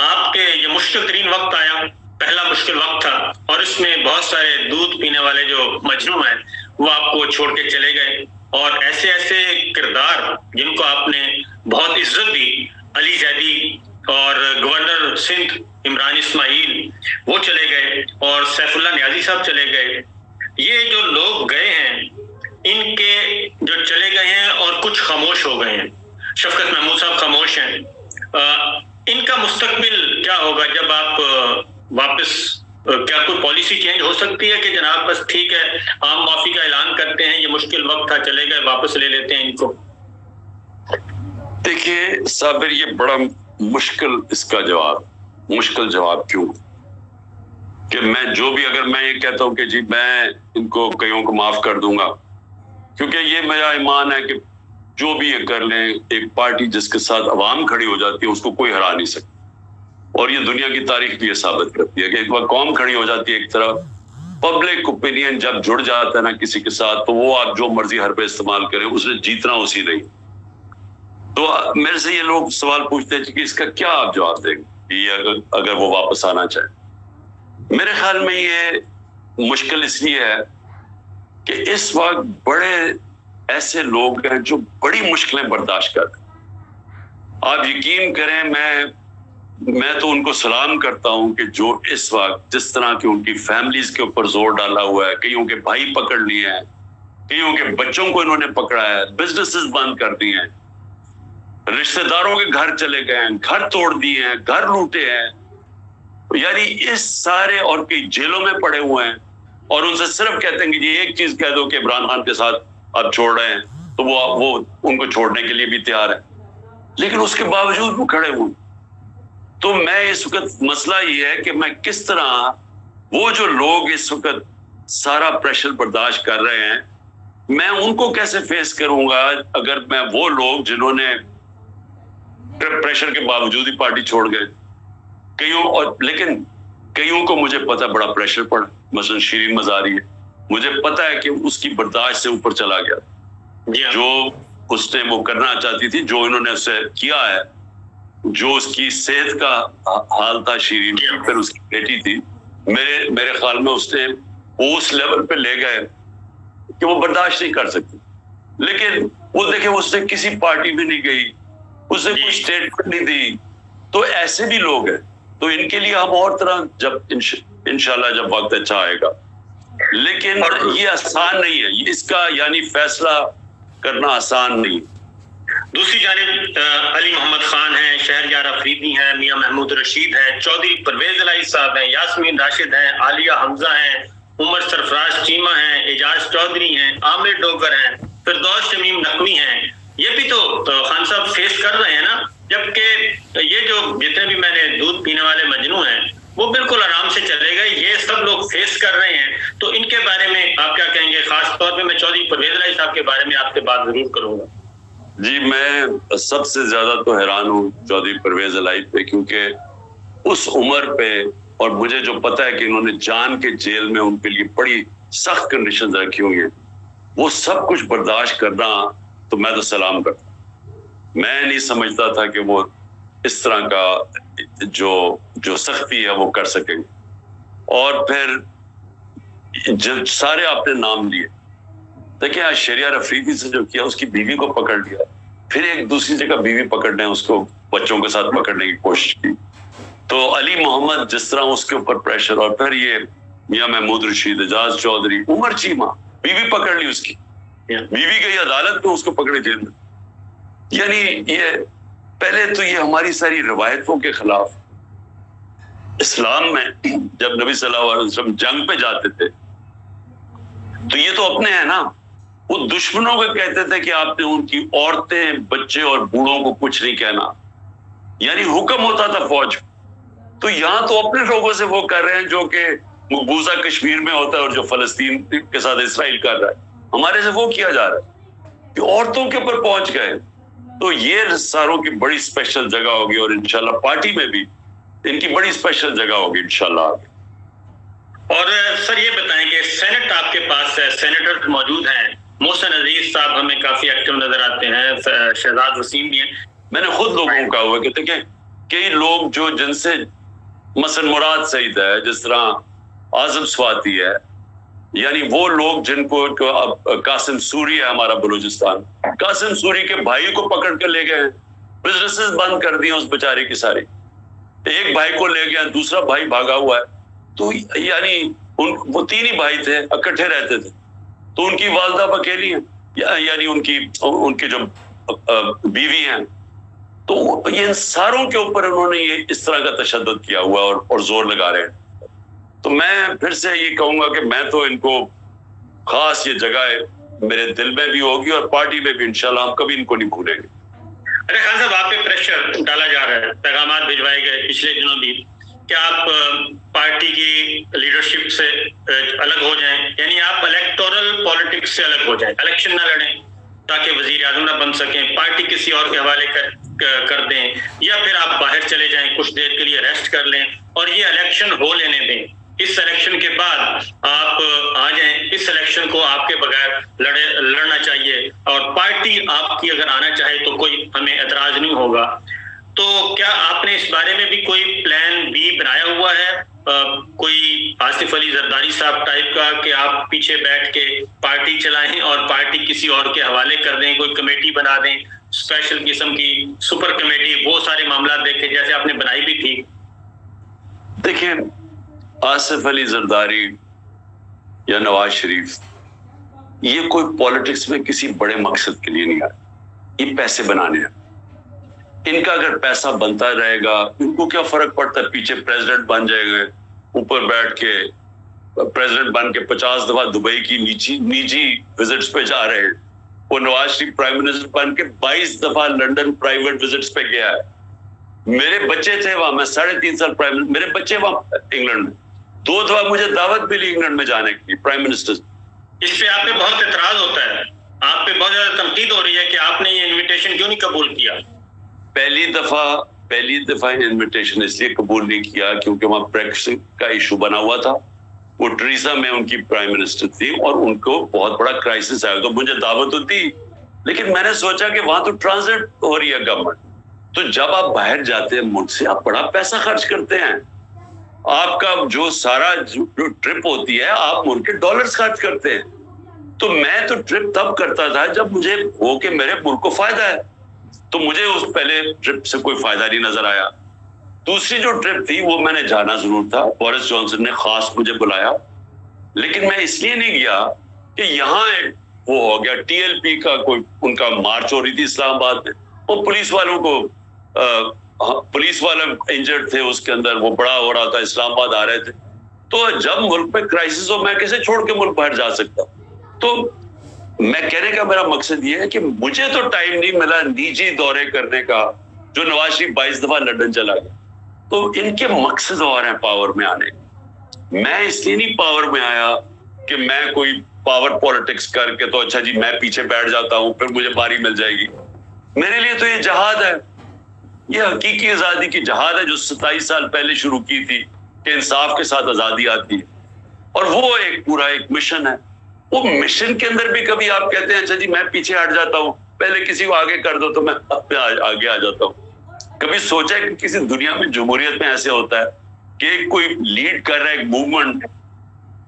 آپ کے یہ مشکل ترین وقت آیا, پہلا مشکل وقت تھا, اور اس میں بہت سارے دودھ پینے والے جو مجنوں ہیں وہ آپ کو چھوڑ کے چلے گئے, اور ایسے ایسے کردار جن کو آپ نے بہت عزت دی, علی زیدی اور گورنر سندھ عمران اسماعیل وہ چلے گئے, اور سیف اللہ نیازی صاحب چلے گئے. یہ جو لوگ گئے ہیں ان کے جو چلے گئے ہیں اور کچھ خاموش ہو گئے ہیں. شفقت محمود صاحب خاموش ہیں. ان کا مستقبل کیا ہوگا جب آپ واپس, کیا کوئی پالیسی چینج ہو سکتی ہے کہ جناب بس ٹھیک ہے عام معافی کا اعلان کرتے ہیں, یہ مشکل وقت تھا, چلے گئے, واپس لے لیتے ہیں ان کو؟ دیکھیے صابر, یہ بڑا مشکل اس کا جواب. مشکل جواب کیوں کہ میں جو بھی, اگر میں یہ کہتا ہوں کہ جی میں ان کو کئیوں کو معاف کر دوں گا, کیونکہ یہ میرا ایمان ہے کہ جو بھی یہ کر لیں, ایک پارٹی جس کے ساتھ عوام کھڑی ہو جاتی ہے اس کو کوئی ہرا نہیں سکتا. اور یہ دنیا کی تاریخ بھی یہ ثابت کرتی ہے کہ ایک بار قوم کھڑی ہو جاتی ہے ایک طرف, پبلک اوپینین جب جڑ جاتا ہے نا کسی کے ساتھ, تو وہ آپ جو مرضی حربے استعمال کریں, اس نے جیتنا اسی نہیں. تو میرے سے یہ لوگ سوال پوچھتے ہیں کہ اس کا کیا آپ جواب دیں گے اگر وہ واپس آنا چاہیں. میرے خیال میں یہ مشکل اس لیے ہے کہ اس وقت بڑے ایسے لوگ ہیں جو بڑی مشکلیں برداشت کرتے ہیں. آپ یقین کریں, میں تو ان کو سلام کرتا ہوں کہ جو اس وقت جس طرح کی ان کی فیملیز کے اوپر زور ڈالا ہوا ہے, کئیوں کے بھائی پکڑ لیے ہیں, کئیوں کے بچوں کو انہوں نے پکڑا ہے, بزنسز بند کر دیے ہیں, رشتہ داروں کے گھر چلے گئے ہیں, گھر توڑ دیے ہیں, گھر لوٹے ہیں, یعنی اس سارے, اور کئی جیلوں میں پڑے ہوئے ہیں, اور ان سے صرف کہتے ہیں کہ جی ایک چیز کہہ دو کہ عمران خان کے ساتھ آپ چھوڑ رہے ہیں, تو وہ ان کو چھوڑنے کے لیے بھی تیار ہے, لیکن اس کے باوجود وہ کھڑے ہوئے. تو میں اس وقت مسئلہ یہ ہے کہ میں کس طرح وہ جو لوگ اس وقت سارا پریشر برداشت کر رہے ہیں, میں ان کو کیسے فیس کروں گا اگر میں وہ لوگ جنہوں نے پریشر کے باوجود ہی پارٹی چھوڑ گئے. لیکن کئیوں کو مجھے پتا بڑا پریشر پڑا. مثلا شیرین مزاری ہے, مجھے پتا ہے کہ اس کی برداشت سے اوپر چلا گیا. جو اس نے وہ کرنا چاہتی تھی, جو انہوں نے اسے کیا ہے, جو اس کی صحت کا حال تھا شیرین کی, پھر اس کی بیٹی تھی, میرے خیال میں اس نے اس لیول پہ لے گئے کہ وہ برداشت نہیں کر سکتی. لیکن وہ دیکھیں, اس نے کسی پارٹی میں نہیں گئی, اس نے کوئی اسٹیٹمنٹ نہیں دی. تو ایسے بھی لوگ ہیں, تو ان کے لیے ہم اور طرح جب انشاءاللہ جب وقت اچھا آئے گا. لیکن یہ آسان نہیں ہے, اس کا یعنی فیصلہ کرنا آسان نہیں. دوسری جانب علی محمد خان ہیں, شہریار افریدی ہیں, میاں محمود رشید ہیں, چودھری پرویز الہی صاحب ہیں, یاسمین راشد ہیں, عالیہ حمزہ ہیں, عمر سرفراز چیمہ ہیں, اعجاز چودھری ہیں, عامر ڈوگر ہیں, فردوس شمیم نقوی ہیں. یہ بھی تو خان صاحب فیس کر رہے ہیں نا, جبکہ یہ جو جتنے بھی میں نے دودھ پینے والے مجنو ہیں وہ بالکل آرام سے چلے گئے, یہ سب لوگ فیس کر رہے ہیں. تو ان کے بارے میں آپ کیا کہیں گے؟ خاص طور پہ میں چودھری پرویز الہی صاحب کے بارے میں آپ سے بات ضرور کروں گا. جی, میں سب سے زیادہ تو حیران ہوں چودھری پرویز الہی پہ, کیونکہ اس عمر پہ, اور مجھے جو پتا ہے کہ انہوں نے جان کے جیل میں ان کے لیے بڑی سخت کنڈیشنز رکھی ہوئی ہیں, وہ سب کچھ برداشت کرنا, تو میں تو سلام کرتا. میں نہیں سمجھتا تھا کہ وہ اس طرح کا جو سختی ہے وہ کر سکیں گے. اور پھر جب سارے آپ نے نام لیے, دیکھیں آج شہریار افریدی سے جو کیا, اس کی بیوی کو پکڑ لیا, پھر ایک دوسری جگہ بیوی پکڑنے, اس کو بچوں کے ساتھ پکڑنے کی کوشش کی. تو علی محمد جس طرح اس کے اوپر پریشر, اور پھر یہ میاں محمود رشید, اعجاز چودھری, عمر چیمہ, بیوی پکڑ لی اس کی, بیوی گئی عدالت میں, اس کو پکڑے جیل میں. یعنی یہ پہلے تو یہ ہماری ساری روایتوں کے خلاف. اسلام میں جب نبی صلی اللہ علیہ وسلم جنگ پہ جاتے تھے تو یہ تو اپنے ہیں نا, وہ دشمنوں کو کہتے تھے کہ آپ نے ان کی عورتیں, بچے اور بوڑھوں کو کچھ نہیں کہنا, یعنی حکم ہوتا تھا فوج. تو یہاں تو اپنے لوگوں سے وہ کر رہے ہیں جو کہ مقبوضہ کشمیر میں ہوتا ہے اور جو فلسطین کے ساتھ اسرائیل کر رہا ہے, ہمارے سے وہ کیا جا رہا ہے کہ عورتوں کے اوپر پہنچ گئے. تو یہ ساروں کی بڑی اسپیشل جگہ ہوگی, اور انشاءاللہ پارٹی میں بھی ان کی بڑی اسپیشل جگہ ہوگی انشاءاللہ. اور سر یہ بتائیں کہ سینٹ آپ کے پاس ہے, سینیٹر موجود ہیں, محسن عزیز صاحب ہمیں کافی ایکٹیو نظر آتے ہیں, شہزاد وسیم بھی ہیں. میں نے خود لوگوں کو کہا ہوا کہ دیکھیں کئی لوگ جو جن سے مثلا مراد سعید ہے, جس طرح اعظم سواتی ہے, یعنی وہ لوگ جن کو قاسم سوری ہے ہمارا بلوچستان, قاسم سوری کے بھائی کو پکڑ کر لے گئے, بزنسز بند کر دیے اس بیچارے کی ساری. ایک بھائی کو لے گیا, دوسرا بھائی بھاگا ہوا ہے. تو یعنی وہ تین ہی بھائی تھے, اکٹھے رہتے تھے, تو ان کی والدہ اکیلی ہیں, یعنی ان کی جو بیوی ہیں. تو ان ساروں کے اوپر انہوں نے یہ اس طرح کا تشدد کیا ہوا اور زور لگا رہے ہیں. تو میں پھر سے یہ کہوں گا کہ میں تو ان کو خاص یہ جگہ میرے دل میں بھی ہوگی, اور پارٹی میں بھی انشاءاللہ ہم کبھی ان کو نہیں بھولیں گے. ارے خان صاحب, آپ پہ پریشر ڈالا جا رہا ہے, پیغامات بھجوائے گئے پچھلے دنوں بھی کہ آپ پارٹی کی لیڈرشپ سے الگ ہو جائیں, یعنی آپ الیکٹورل پالیٹکس سے الگ ہو جائیں, الیکشن نہ لڑیں تاکہ وزیر اعظم نہ بن سکیں, پارٹی کسی اور کے حوالے کر دیں, یا پھر آپ باہر چلے جائیں, کچھ دیر کے لیے ریسٹ کر لیں اور یہ الیکشن ہو لینے دیں. اس الیکشن کے بعد آپ آ جائیں, اس الیکشن کو آپ کے بغیر لڑنا چاہیے, اور پارٹی آپ کی اگر آنا چاہے تو کوئی ہمیں اعتراض نہیں ہوگا. تو کیا آپ نے اس بارے میں بھی کوئی پلان بی بنایا ہوا ہے, کوئی آصف علی زرداری صاحب ٹائپ کا, کہ آپ پیچھے بیٹھ کے پارٹی چلائیں اور پارٹی کسی اور کے حوالے کر دیں, کوئی کمیٹی بنا دیں, اسپیشل قسم کی سپر کمیٹی, وہ سارے معاملات دیکھیں جیسے آپ نے بنائی بھی تھی؟ دیکھیں, آصف علی زرداری یا نواز شریف یہ کوئی پالیٹکس میں کسی بڑے مقصد کے لیے نہیں آئے, یہ پیسے بنانے ہیں. ان کا اگر پیسہ بنتا رہے گا, ان کو کیا فرق پڑتا ہے, پیچھے پریزیڈنٹ بن جائے گا, اوپر بیٹھ کے پریزیڈنٹ بن کے 50 دفعہ دبئی کی نجی وزٹس پہ جا رہے ہیں. وہ نواز شریف پرائم منسٹر بن کے 22 دفعہ لنڈن پرائیویٹ وزٹس پہ گیا ہے. میرے بچے تھے وہاں, میں 3.5 سال میرے بچے وہاں انگلینڈ میں, 2 دفعہ مجھے دعوت ملی انگلینڈ میں جانے کی پرائم منسٹر. اس پہ آپ پہ بہت اعتراض ہوتا ہے, آپ پہ بہت زیادہ تنقید ہو رہی ہے کہ آپ نے یہ انویٹیشن کیوں نہیں قبول کیا. پہلی پہلی دفعہ انویٹیشن اس لیے قبول نہیں کیا کیونکہ وہاں بریکسٹ کا ایشو بنا ہوا تھا. وہ ٹریزا میں ان کی پرائم منسٹر تھی اور ان کو بہت بڑا کرائسس آیا. تو مجھے دعوت تو تھی لیکن میں نے سوچا کہ وہاں تو ٹرانزٹ ہو رہی ہے گورنمنٹ. تو جب آپ باہر جاتے ہیں ملک سے آپ بڑا پیسہ خرچ کرتے ہیں. آپ کا جو سارا جو ٹرپ ہوتی ہے آپ ملک کے ڈالرز خرچ کرتے ہیں. تو میں تو ٹرپ تب کرتا تھا جب مجھے ہو کہ میرے ملک کو فائدہ ہے. تو مجھے اس پہلے ٹرپ سے کوئی فائدہ نہیں نظر آیا. دوسری جو ٹرپ تھی وہ میں نے جانا ضرور تھا. بورس جانسن نے خاص مجھے بلایا لیکن میں اس لیے نہیں گیا کہ یہاں ایک وہ ہو گیا ٹی ایل پی کا کوئی ان کا مارچ ہو رہی تھی اسلام آباد میں. وہ پولیس والوں کو پولیس والے انجرڈ تھے اس کے اندر وہ بڑا ہو رہا تھا اسلام آباد آ رہے تھے. تو جب ملک پہ کرائسس ہو میں کیسے چھوڑ کے ملک باہر جا سکتا ہوں. تو میں کہنے کا میرا مقصد یہ ہے کہ مجھے تو ٹائم نہیں ملا نجی دورے کرنے کا جو نواز شریف 22 دفعہ لندن چلا گیا. تو ان کے مقصد اور ہیں پاور میں آنے. میں اس لیے نہیں پاور میں آیا کہ میں کوئی پاور پالیٹکس کر کے تو اچھا جی میں پیچھے بیٹھ جاتا ہوں پھر مجھے باری مل جائے گی. میرے لیے تو یہ جہاد ہے. یہ حقیقی آزادی کی جہاد ہے جو 27 سال پہلے شروع کی تھی کہ انصاف کے ساتھ آزادی آتی ہے. اور وہ ایک پورا ایک مشن ہے. وہ مشن کے اندر بھی کبھی آپ کہتے ہیں اچھا جی میں پیچھے ہٹ جاتا ہوں پہلے کسی کو آگے کر دو تو میں آگے آ جاتا ہوں. کبھی سوچا کہ کسی دنیا میں جمہوریت میں ایسے ہوتا ہے کہ کوئی لیڈ کر رہا ہے ایک موومنٹ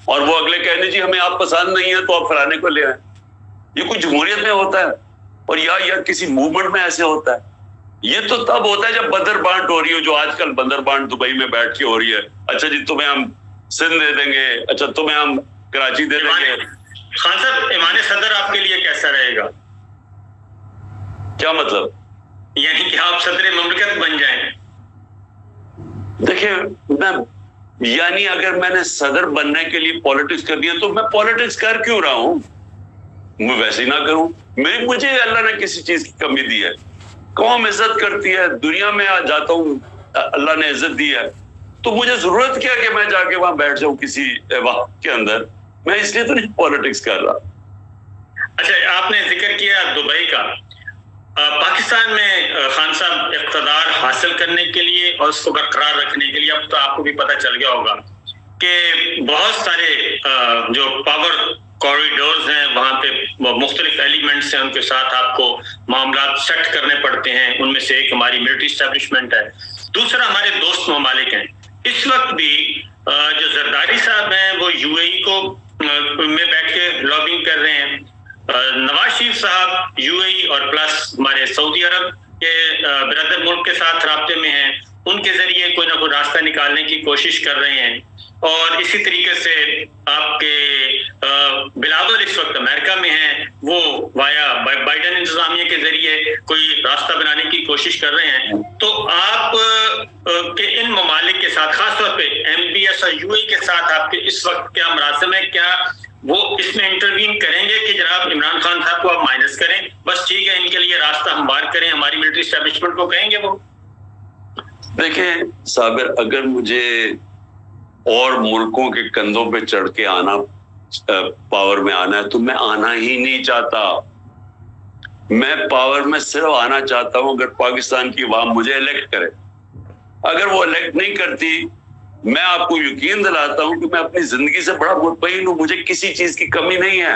اور وہ اگلے کہنے جی ہمیں آپ پسند نہیں ہے تو آپ فلانے کو لے آئیں. یہ کوئی جمہوریت میں ہوتا ہے اور یا کسی موومنٹ میں ایسے ہوتا ہے. یہ تو تب ہوتا ہے جب بندر بانٹ ہو رہی ہو جو آج کل بندر بانٹ دبئی میں بیٹھ کے ہو رہی ہے. اچھا جی تمہیں ہم سندھ دے دیں گے اچھا تمہیں ہم کراچی دے دیں گے. خان صاحب ایمان صدر آپ کے لیے کیسا رہے گا؟ کیا مطلب؟ یعنی کہ آپ صدر مملکت بن جائیں. دیکھیں میں یعنی اگر میں نے صدر بننے کے لیے پالیٹکس کرنی ہے تو میں پالیٹکس کر کیوں رہا ہوں؟ میں ویسے ہی نہ کروں. مجھے اللہ نے کسی چیز کی کمی دی ہے. قوم عزت کرتی ہے دنیا میں آ جاتا ہوں اللہ نے عزت دی ہے تو مجھے ضرورت کیا کہ میں جا کے وہاں بیٹھ جاؤں کسی وقت کے اندر. میں اس لیے تو نہیں پالیٹکس کر رہا. اچھا آپ نے ذکر کیا دبئی کا. پاکستان میں خان صاحب اقتدار حاصل کرنے کے لیے اور اس کو برقرار رکھنے کے لیے اب تو آپ کو بھی پتہ چل گیا ہوگا کہ بہت سارے جو پاور کوریڈورز ہیں وہاں پہ مختلف ایلیمنٹس ہیں ان کے ساتھ آپ کو معاملات سیٹ کرنے پڑتے ہیں. ان میں سے ایک ہماری ملٹری اسٹیبلشمنٹ ہے دوسرا ہمارے دوست ممالک ہیں. اس وقت بھی جو زرداری صاحب ہیں وہ یو اے ای کو میں بیٹھ کے لابنگ کر رہے ہیں. نواز شریف صاحب یو اے ای اور پلس ہمارے سعودی عرب کے برادر ملک کے ساتھ رابطے میں ہیں. ان کے ذریعے کوئی نہ کوئی راستہ نکالنے کی کوشش کر رہے ہیں. اور اسی طریقے سے آپ کے بلاول اس وقت امریکہ میں ہیں وہ وایا بائیڈن انتظامیہ کے ذریعے کوئی راستہ بنانے کی کوشش کر رہے ہیں. تو آپ کے ان ممالک کے ساتھ خاص طور پہ ایم بی ایس اور یو اے کے ساتھ آپ کے اس وقت کیا مراسم ہے؟ کیا وہ اس میں انٹروین کریں گے کہ جناب عمران خان صاحب کو آپ مائنس کریں بس ٹھیک ہے ان کے لیے راستہ ہموار کریں ہماری ملٹری اسٹیبلشمنٹ کو کہیں گے وہ؟ دیکھیں صابر اگر مجھے اور ملکوں کے کندھوں پہ چڑھ کے آنا پاور میں آنا ہے تو میں آنا ہی نہیں چاہتا. میں پاور میں صرف آنا چاہتا ہوں اگر پاکستان کی عوام مجھے الیکٹ کرے. اگر وہ الیکٹ نہیں کرتی میں آپ کو یقین دلاتا ہوں کہ میں اپنی زندگی سے بڑا مطمئن ہوں. مجھے کسی چیز کی کمی نہیں ہے.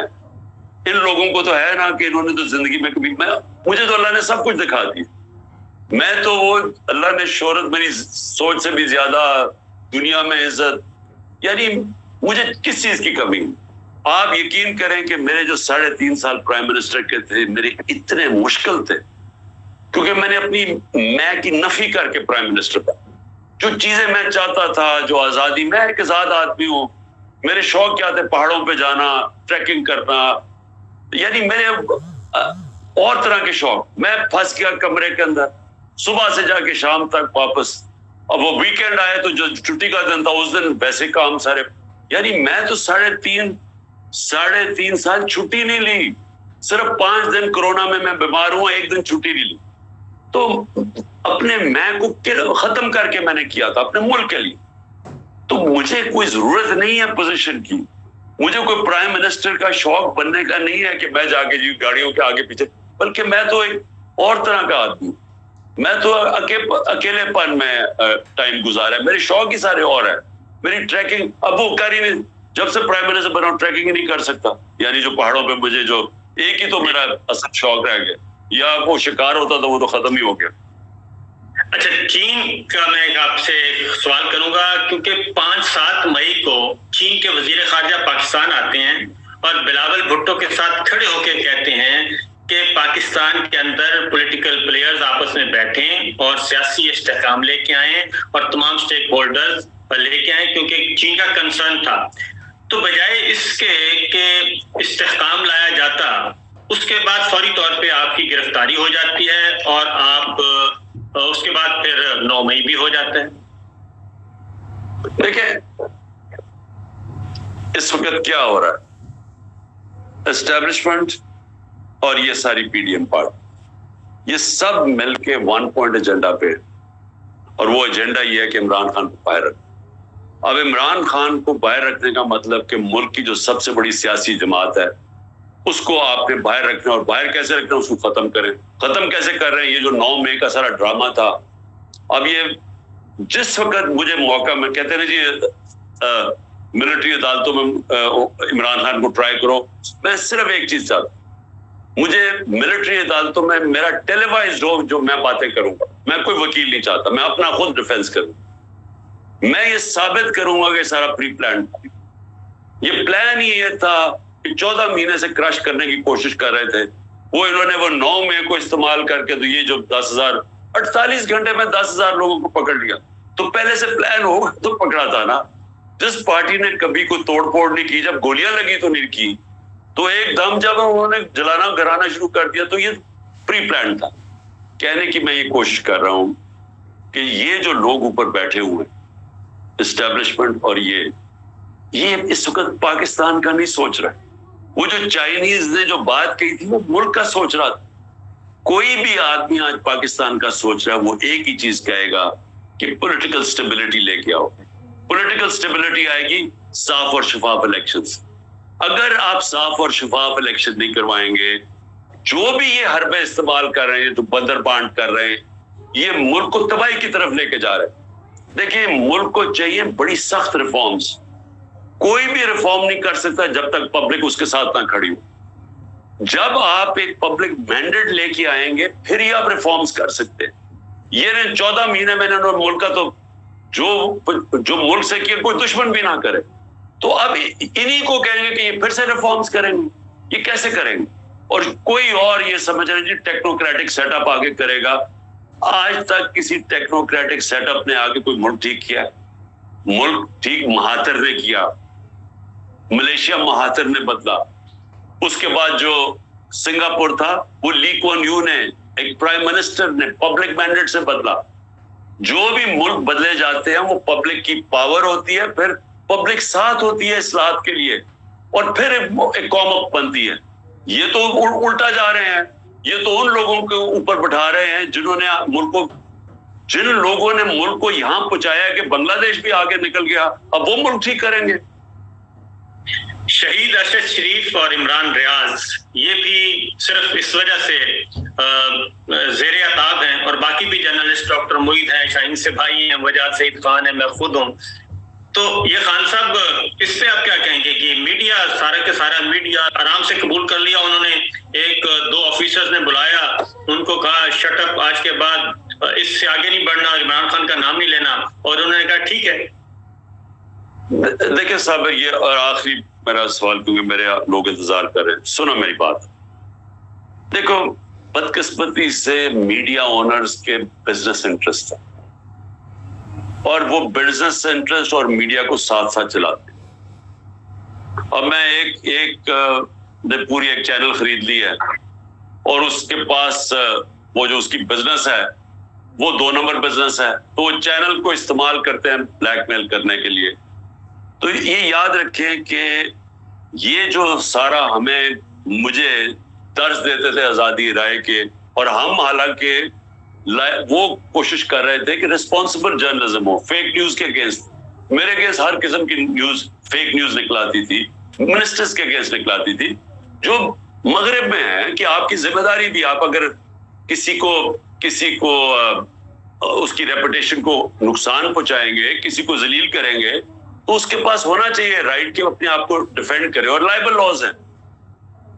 ان لوگوں کو تو ہے نا کہ انہوں نے تو زندگی میں کبھی مجھے تو اللہ نے سب کچھ دکھا دیا. میں تو وہ اللہ نے شہرت میری سوچ سے بھی زیادہ دنیا میں عزت یعنی مجھے کس چیز کی کمی. آپ یقین کریں کہ میرے جو 3.5 سال پرائم منسٹر کے تھے میرے اتنے مشکل تھے کیونکہ میں نے اپنی میں کی نفی کر کے پرائم منسٹر تھا. جو چیزیں میں چاہتا تھا جو آزادی میں ایک آزاد آدمی ہوں. میرے شوق کیا تھے پہاڑوں پہ جانا ٹریکنگ کرنا یعنی میرے اور طرح کے شوق. میں پھنس گیا کمرے کے اندر صبح سے جا کے شام تک واپس. اب وہ ویکینڈ آئے تو جو چھٹی کا دن تھا اس دن ویسے کام سارے یعنی میں تو 3.5 سال چھٹی نہیں لی. صرف 5 دن کورونا میں بیمار ہوں 1 دن چھٹی نہیں لی. تو اپنے میں کو ختم کر کے میں نے کیا تھا اپنے ملک کے لیے. تو مجھے کوئی ضرورت نہیں ہے پوزیشن کی. مجھے کوئی پرائم منسٹر کا شوق بننے کا نہیں ہے کہ میں جا کے جی گاڑیوں کے آگے پیچھے بلکہ میں تو ایک اور طرح کا آدمی ہوں. میں تو اکیلے پن میں ٹائم گزارا ہے. میرے شوق ہی سارے اور ہیں. میری ٹریکنگ اب وہ کر ہی نہیں, جب سے پرائم منسٹر بنا ہوں ٹریکنگ ہی نہیں کر سکتا. یعنی جو پہاڑوں پہ مجھے جو ایک ہی تو میرا اصل شوق رہ گیا, یا وہ شکار ہوتا تھا وہ تو ختم ہی ہو گیا. اچھا, چین کا میں آپ سے سوال کروں گا, کیونکہ 5-7 مئی کو چین کے وزیر خارجہ پاکستان آتے ہیں اور بلاول بھٹو کے ساتھ کھڑے ہو کے کہتے ہیں کہ پاکستان کے اندر پولیٹیکل پلیئرز آپس میں بیٹھیں اور سیاسی استحکام لے کے آئیں اور تمام سٹیک ہولڈرز لے کے آئیں, کیونکہ چین کا کنسرن تھا. تو بجائے اس کے کہ استحکام لایا جاتا, اس کے بعد فوری طور پہ آپ کی گرفتاری ہو جاتی ہے اور آپ اس کے بعد پھر 9 مئی بھی ہو جاتا ہے. دیکھیں اس وقت کیا ہو رہا ہے, اسٹیبلشمنٹ اور یہ ساری پی ڈی ایم پارٹی, یہ سب مل کے 1 پوائنٹ ایجنڈا پہ, اور وہ ایجنڈا یہ ہے کہ عمران خان کو باہر رکھنا. اب عمران خان کو باہر رکھنے کا مطلب کہ ملک کی جو سب سے بڑی سیاسی جماعت ہے اس کو آپ نے باہر رکھنا, اور باہر کیسے رکھنا, اس کو ختم کریں. ختم کیسے کر رہے ہیں؟ یہ جو 9 مئی کا سارا ڈرامہ تھا, اب یہ جس وقت مجھے موقع میں کہتے ہیں جی ملٹری عدالتوں میں عمران خان کو ٹرائی کرو, میں صرف ایک چیز چاہتا ہوں, مجھے ملٹری عدالتوں میں میرا ٹیلی وائزڈ ہو جو میں باتیں کروں گا. میں کوئی وکیل نہیں چاہتا, میں اپنا خود ڈیفینس کروں. میں یہ ثابت کروں گا کہ سارا پری پلان, یہ پلان ہی یہ تھا کہ 14 مہینے سے کرش کرنے کی کوشش کر رہے تھے. وہ انہوں نے وہ 9 مئی کو استعمال کر کے تو یہ جو 10,000 48 گھنٹے میں 10,000 لوگوں کو پکڑ لیا. تو پہلے سے پلان ہوگا تو پکڑا تھا نا. جس پارٹی نے کبھی کوئی توڑ پھوڑ نہیں کی, جب گولیاں لگی تو نہیں کی, تو ایک دم جب انہوں نے جلانا گرانا شروع کر دیا تو یہ پری پلان تھا. کہنے کی میں یہ کوشش کر رہا ہوں کہ یہ جو لوگ اوپر بیٹھے ہوئے اسٹیبلشمنٹ, اور یہ اس وقت پاکستان کا نہیں سوچ رہا. وہ جو چائنیز نے جو بات کہی تھی وہ ملک کا سوچ رہا تھا. کوئی بھی آدمی آج پاکستان کا سوچ رہا ہے وہ ایک ہی چیز کہے گا کہ پولیٹیکل سٹیبلٹی لے کے آؤ. پولیٹیکل سٹیبلٹی آئے گی صاف اور شفاف الیکشن سے. اگر آپ صاف اور شفاف الیکشن نہیں کروائیں گے, جو بھی یہ حربے استعمال کر رہے ہیں, جو بندر بانٹ کر رہے ہیں, یہ ملک کو تباہی کی طرف لے کے جا رہے ہیں. دیکھیں ملک کو چاہیے بڑی سخت ریفارمز. کوئی بھی ریفارم نہیں کر سکتا جب تک پبلک اس کے ساتھ نہ کھڑی ہو. جب آپ ایک پبلک مینڈیٹ لے کے آئیں گے پھر ہی آپ ریفارمز کر سکتے ہیں. یہ 14 مہینے میں انہوں نے ملک کا تو جو ملک سے کیا کوئی دشمن بھی نہ کرے, تو اب انہی کو کہیں گے کہ یہ پھر سے ریفارمز کریں گے. یہ کیسے کریں گے؟ اور کوئی اور یہ سمجھ رہے جی ٹیکنوکریٹک سیٹ اپ آگے کرے گا. آج تک کسی ٹیکنوکریٹک سیٹ اپ نے آگے کوئی ملک ٹھیک کیا؟ ملک ٹھیک مہاتر نے کیا, ملیشیا مہاتر نے بدلا. اس کے بعد جو سنگاپور تھا وہ لی کوان یو نے, ایک پرائم منسٹر نے پبلک مینڈیٹ سے بدلا. جو بھی ملک بدلے جاتے ہیں وہ پبلک کی پاور ہوتی ہے, پھر پبلک ساتھ ہوتی ہے اصلاحات کے لیے, اور پھر ایک قوم اپ بنتی ہے. یہ تو الٹا جا رہے ہیں. یہ تو ان لوگوں کے اوپر بٹھا رہے ہیں جن لوگوں نے ملک کو یہاں پہنچایا کہ بنگلہ دیش بھی آگے نکل گیا, اب وہ ملک ٹھیک کریں گے. شہید ارشد شریف اور عمران ریاض یہ بھی صرف اس وجہ سے زیر عتاب ہیں, اور باقی بھی جرنلسٹ ڈاکٹر معید ہیں, شاہین سے بھائی ہیں, وجاہت سعید خان ہے, میں خود ہوں. تو یہ خان صاحب اس پہ آپ کیا کہیں گے کہ میڈیا سارا کے سارا میڈیا آرام سے قبول کر لیا؟ انہوں نے 1-2 آفیسرز نے بلایا, ان کو کہا شٹ اپ, آج کے بعد اس سے آگے نہیں بڑھنا, عمران خان کا نام نہیں لینا, اور انہوں نے کہا ٹھیک ہے. دیکھیں صاحب, یہ اور آخری میرا سوال, کیونکہ میرے لوگ انتظار کر رہے ہیں, سنو میری بات. دیکھو بدقسمتی سے میڈیا اونرز کے بزنس انٹرسٹ ہے, اور وہ بزنس انٹرسٹ اور میڈیا کو ساتھ ساتھ چلاتے ہیں. اب میں ایک نے پوری ایک چینل خرید لی ہے, اور اس کے پاس وہ جو اس کی بزنس ہے وہ 2 نمبر بزنس ہے, تو وہ چینل کو استعمال کرتے ہیں بلیک میل کرنے کے لیے. تو یہ یاد رکھیں کہ یہ جو سارا مجھے درس دیتے تھے آزادی رائے کے, اور ہم حالانکہ وہ کوشش کر رہے تھے کہ ریسپانسبل جرنلزم ہو, فیک نیوز کے اگینسٹ. میرے اگینسٹ ہر قسم کی نیوز, فیک نیوز نکلاتی تھی, منسٹرز کے اگینسٹ نکلاتی تھی, جو مغرب میں ہے کہ آپ کی ذمہ داری بھی, آپ اگر کسی کو اس کی ریپوٹیشن کو نقصان پہنچائیں گے, کسی کو ذلیل کریں گے, تو اس کے پاس ہونا چاہیے رائٹ کہ اپنے آپ کو ڈیفینڈ کرے, اور لائبل لاز ہیں.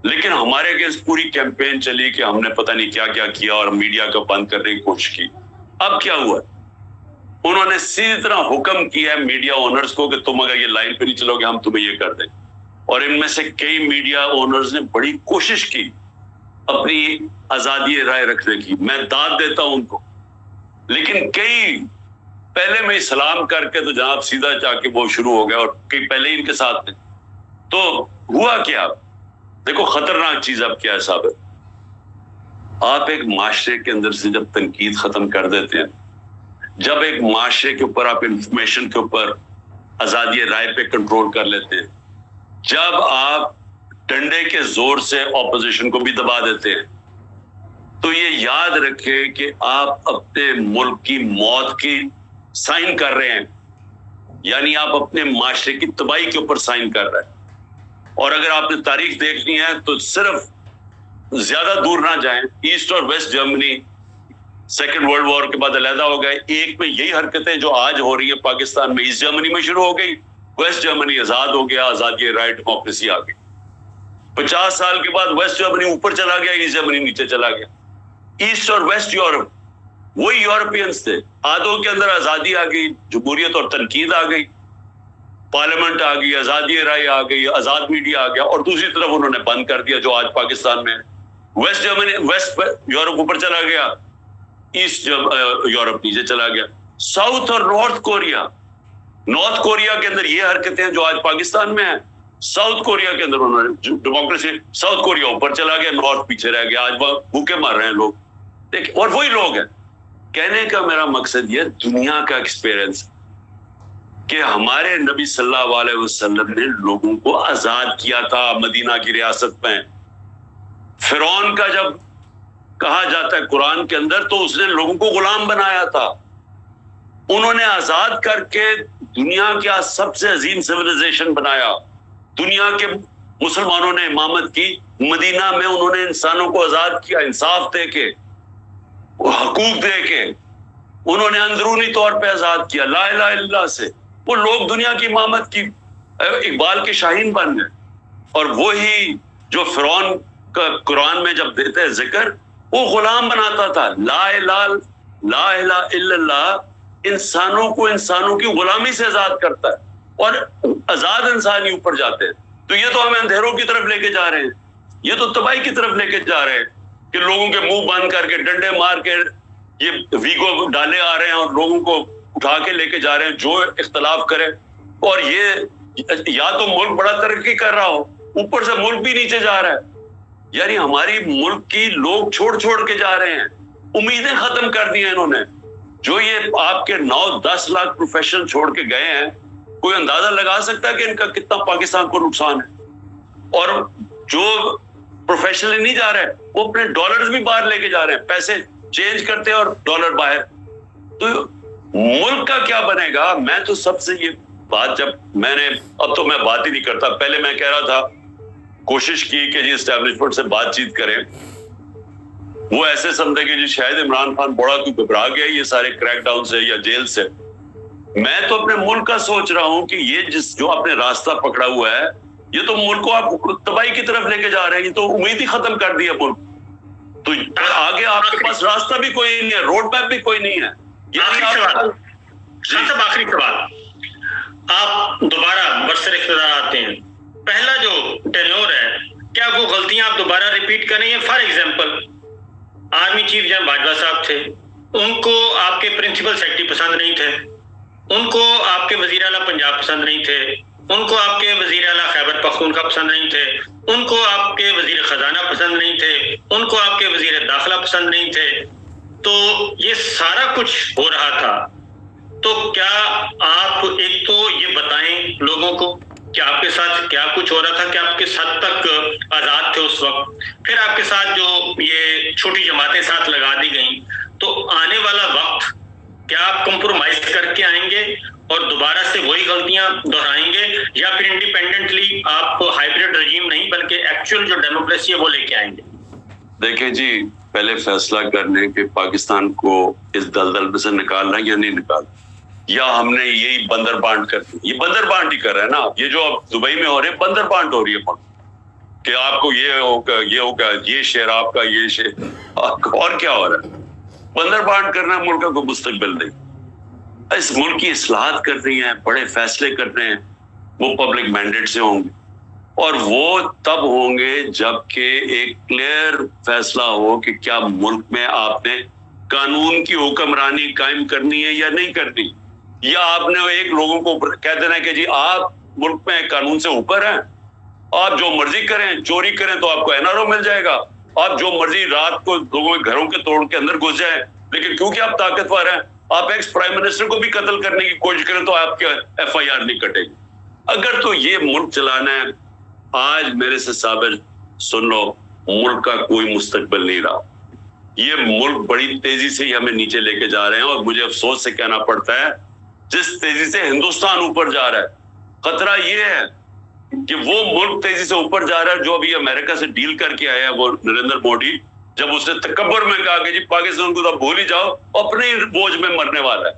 لیکن ہمارے اگینسٹ پوری کیمپین چلی کہ ہم نے پتہ نہیں کیا کیا کیا اور میڈیا کو بند کرنے کی کوشش کی. اب کیا ہوا؟ انہوں نے سیدھی طرح حکم کیا ہے میڈیا اونرز کو کہ تم اگر یہ لائن پہ نہیں چلو گے ہم تمہیں یہ کر دیں. اور ان میں سے کئی میڈیا اونرز نے بڑی کوشش کی اپنی آزادی رائے رکھنے کی, میں داد دیتا ہوں ان کو. لیکن کئی پہلے میں سلام کر کے تو جناب سیدھا جا کے وہ شروع ہو گیا, اور کئی پہلے ہی ان کے ساتھ تھے. تو ہوا کیا؟ دیکھو خطرناک چیز اب کیا ہے صاحب, آپ ایک معاشرے کے اندر سے جب تنقید ختم کر دیتے ہیں, جب ایک معاشرے کے اوپر آپ انفارمیشن کے اوپر آزادی رائے پہ کنٹرول کر لیتے ہیں, جب آپ ڈنڈے کے زور سے اپوزیشن کو بھی دبا دیتے ہیں, تو یہ یاد رکھے کہ آپ اپنے ملک کی موت کی سائن کر رہے ہیں, یعنی آپ اپنے معاشرے کی تباہی کے اوپر سائن کر رہے ہیں. اور اگر آپ نے تاریخ دیکھنی ہے تو صرف زیادہ دور نہ جائیں, ایسٹ اور west Germany second world war کے بعد علیحدہ ہو گئے, ایک میں یہی حرکتیں جو آج ہو رہی ہیں پاکستان میں ایسٹ جرمنی میں شروع ہو گئی, ویسٹ جرمنی آزاد ہو گیا, آزادی رائے ڈیموکریسی آ گئی. 50 سال کے بعد ویسٹ جرمنی اوپر چلا گیا, ایسٹ جرمنی نیچے چلا گیا. ایسٹ اور ویسٹ یورپ وہی یورپینز تھے, آدھوں کے اندر آزادی آ گئی, جمہوریت اور تنقید آ گئی, پارلیمنٹ آ گئی, آزادی رائے آ گئی, آزاد میڈیا آ گیا, اور دوسری طرف انہوں نے بند کر دیا جو آج پاکستان میں. ویسٹ جرمنی ویسٹ یورپ اوپر چلا گیا, ایسٹ یورپ نیچے چلا گیا. ساؤتھ اور نارتھ کوریا کے اندر یہ حرکتیں جو آج پاکستان میں ہیں, ساؤتھ کوریا کے اندر انہوں نے ڈیموکریسی, ساؤتھ کوریا اوپر چلا گیا, نارتھ پیچھے رہ گیا, آج بھوکے مر رہے ہیں لوگ. دیکھ, اور وہی لوگ ہیں. کہنے کا میرا مقصد یہ دنیا کا ایکسپیرئنس کہ ہمارے نبی صلی اللہ علیہ وسلم نے لوگوں کو آزاد کیا تھا مدینہ کی ریاست میں. فرعون کا جب کہا جاتا ہے قرآن کے اندر تو اس نے لوگوں کو غلام بنایا تھا. انہوں نے آزاد کر کے دنیا کا سب سے عظیم سویلائزیشن بنایا. دنیا کے مسلمانوں نے امامت کی, مدینہ میں انہوں نے انسانوں کو آزاد کیا, انصاف دے کے, حقوق دے کے, انہوں نے اندرونی طور پہ آزاد کیا لا الہ الا اللہ سے. وہ لوگ دنیا کی امامت کی اقبال کے شاہین بن گئے. اور وہی جو فرعون کا قرآن میں جب دیتے ہیں ذکر, وہ غلام بناتا تھا. لا الہ الا اللہ انسانوں کو انسانوں کی غلامی سے آزاد کرتا ہے, اور آزاد انسان ہی اوپر جاتے ہیں. تو یہ تو ہمیں اندھیروں کی طرف لے کے جا رہے ہیں, یہ تو تباہی کی طرف لے کے جا رہے ہیں کہ لوگوں کے منہ بند کر کے ڈنڈے مار کے یہ ویگو ڈالے آ رہے ہیں اور لوگوں کو اٹھا کے لے کے جا رہے ہیں جو اختلاف کرے. اور یہ یا تو ملک بڑا ترقی کر رہا ہو, اوپر سے ملک بھی نیچے جا رہا ہے. یعنی ہماری ملک کی لوگ چھوڑ کے جا رہے ہیں, امیدیں ختم کر دی ہیں انہوں نے. جو یہ آپ کے 9-10 لاکھ پروفیشن چھوڑ کے گئے ہیں, کوئی اندازہ لگا سکتا ہے کہ ان کا کتنا پاکستان کو نقصان ہے. اور جو پروفیشنلی نہیں جا رہے وہ اپنے ڈالرز بھی باہر لے کے جا رہے ہیں, پیسے چینج کرتے ہیں اور ڈالر باہر. تو ملک کا کیا بنے گا؟ میں تو سب سے یہ بات, جب میں نے, اب تو میں بات ہی نہیں کرتا, پہلے میں کہہ رہا تھا, کوشش کی کہ جی اسٹیبلشمنٹ سے بات چیت کریں. وہ ایسے سمجھے کہ جی شاید عمران خان بڑا کوئی گھبرا گیا یہ سارے کریک ڈاؤن سے یا جیل سے. میں تو اپنے ملک کا سوچ رہا ہوں کہ یہ جو آپ نے راستہ پکڑا ہوا ہے, یہ تو ملک کو آپ تباہی کی طرف لے کے جا رہے ہیں. یہ تو امید ہی ختم کر دی ہے ملک. تو آگے آپ کے پاس راستہ بھی کوئی نہیں ہے, روڈ میپ بھی کوئی نہیں ہے. آخری سوال, آپ دوبارہ برسر اقتدار آتے ہیں, پہلا جو ٹینور ہے, کیا وہ غلطیاں آپ دوبارہ ریپیٹ کریں گے؟ For example, army chief general Bajwa صاحب تھے, ان کو آپ کے پرنسپل سیکرٹری پسند نہیں تھے, ان کو آپ کے وزیر اعلیٰ پنجاب پسند نہیں تھے, ان کو آپ کے وزیر اعلیٰ خیبر پختونخوا پسند نہیں تھے, ان کو آپ کے وزیر خزانہ پسند نہیں تھے, ان کو آپ کے وزیر داخلہ پسند نہیں تھے. تو یہ سارا کچھ ہو رہا تھا, تو کیا آپ ایک تو یہ بتائیں لوگوں کو کہ آپ کے ساتھ کیا کچھ ہو رہا تھا, کہ آپ کس حد تک آزاد تھے اس وقت, پھر آپ کے ساتھ جو یہ چھوٹی جماعتیں ساتھ لگا دی گئیں, تو آنے والا وقت کیا آپ کمپرومائز کر کے آئیں گے اور دوبارہ سے وہی غلطیاں دہرائیں گے, یا پھر انڈیپینڈنٹلی آپ ہائیبریڈ رجیم نہیں بلکہ ایکچوئل جو ڈیموکریسی ہے وہ لے کے آئیں گے؟ دیکھیں جی، پہلے فیصلہ کرنے کہ پاکستان کو اس دلدل میں سے نکالنا یا نہیں نکالنا، یا ہم نے یہی بندر بانٹ کر دی. یہ بندر بانٹ ہی کر رہا ہے نا. یہ جو اب دبئی میں ہو رہے بندر بانٹ ہو رہی ہے کہ آپ کو یہ ہوگا یہ شیئر آپ کا، یہ شیئر اور کیا ہو رہا ہے. بندر بانٹ کرنا ملک کو مستقبل نہیں. اس ملک کی اصلاحات کر رہی ہیں، بڑے فیصلے کر رہے ہیں، وہ پبلک مینڈیٹ سے ہوں گے، اور وہ تب ہوں گے جب کہ ایک کلیئر فیصلہ ہو کہ کیا ملک میں آپ نے قانون کی حکمرانی قائم کرنی ہے یا نہیں کرنی، یا آپ نے ایک لوگوں کو کہہ دینا کہ جی آپ ملک میں قانون سے اوپر ہیں، آپ جو مرضی کریں، چوری کریں تو آپ کو NRO مل جائے گا، آپ جو مرضی رات کو لوگوں کے گھروں کے توڑ کے اندر گھس جائیں، لیکن کیونکہ آپ طاقتور ہیں آپ ایکس پرائم منسٹر کو بھی قتل کرنے کی کوشش کریں تو آپ کے FIR نہیں کٹے گی. اگر تو یہ ملک چلانا ہے، آج میرے سے صابر سن لو، ملک کا کوئی مستقبل نہیں رہا. یہ ملک بڑی تیزی سے ہی ہمیں نیچے لے کے جا رہے ہیں، اور مجھے افسوس سے کہنا پڑتا ہے جس تیزی سے ہندوستان اوپر جا رہا ہے، خطرہ یہ ہے کہ وہ ملک تیزی سے اوپر جا رہا ہے جو ابھی امریکہ سے ڈیل کر کے آیا ہے وہ نریندر مودی، جب اس نے تکبر میں کہا کہ جی پاکستان کو تو بھول ہی جاؤ، اپنے بوجھ میں مرنے والا ہے.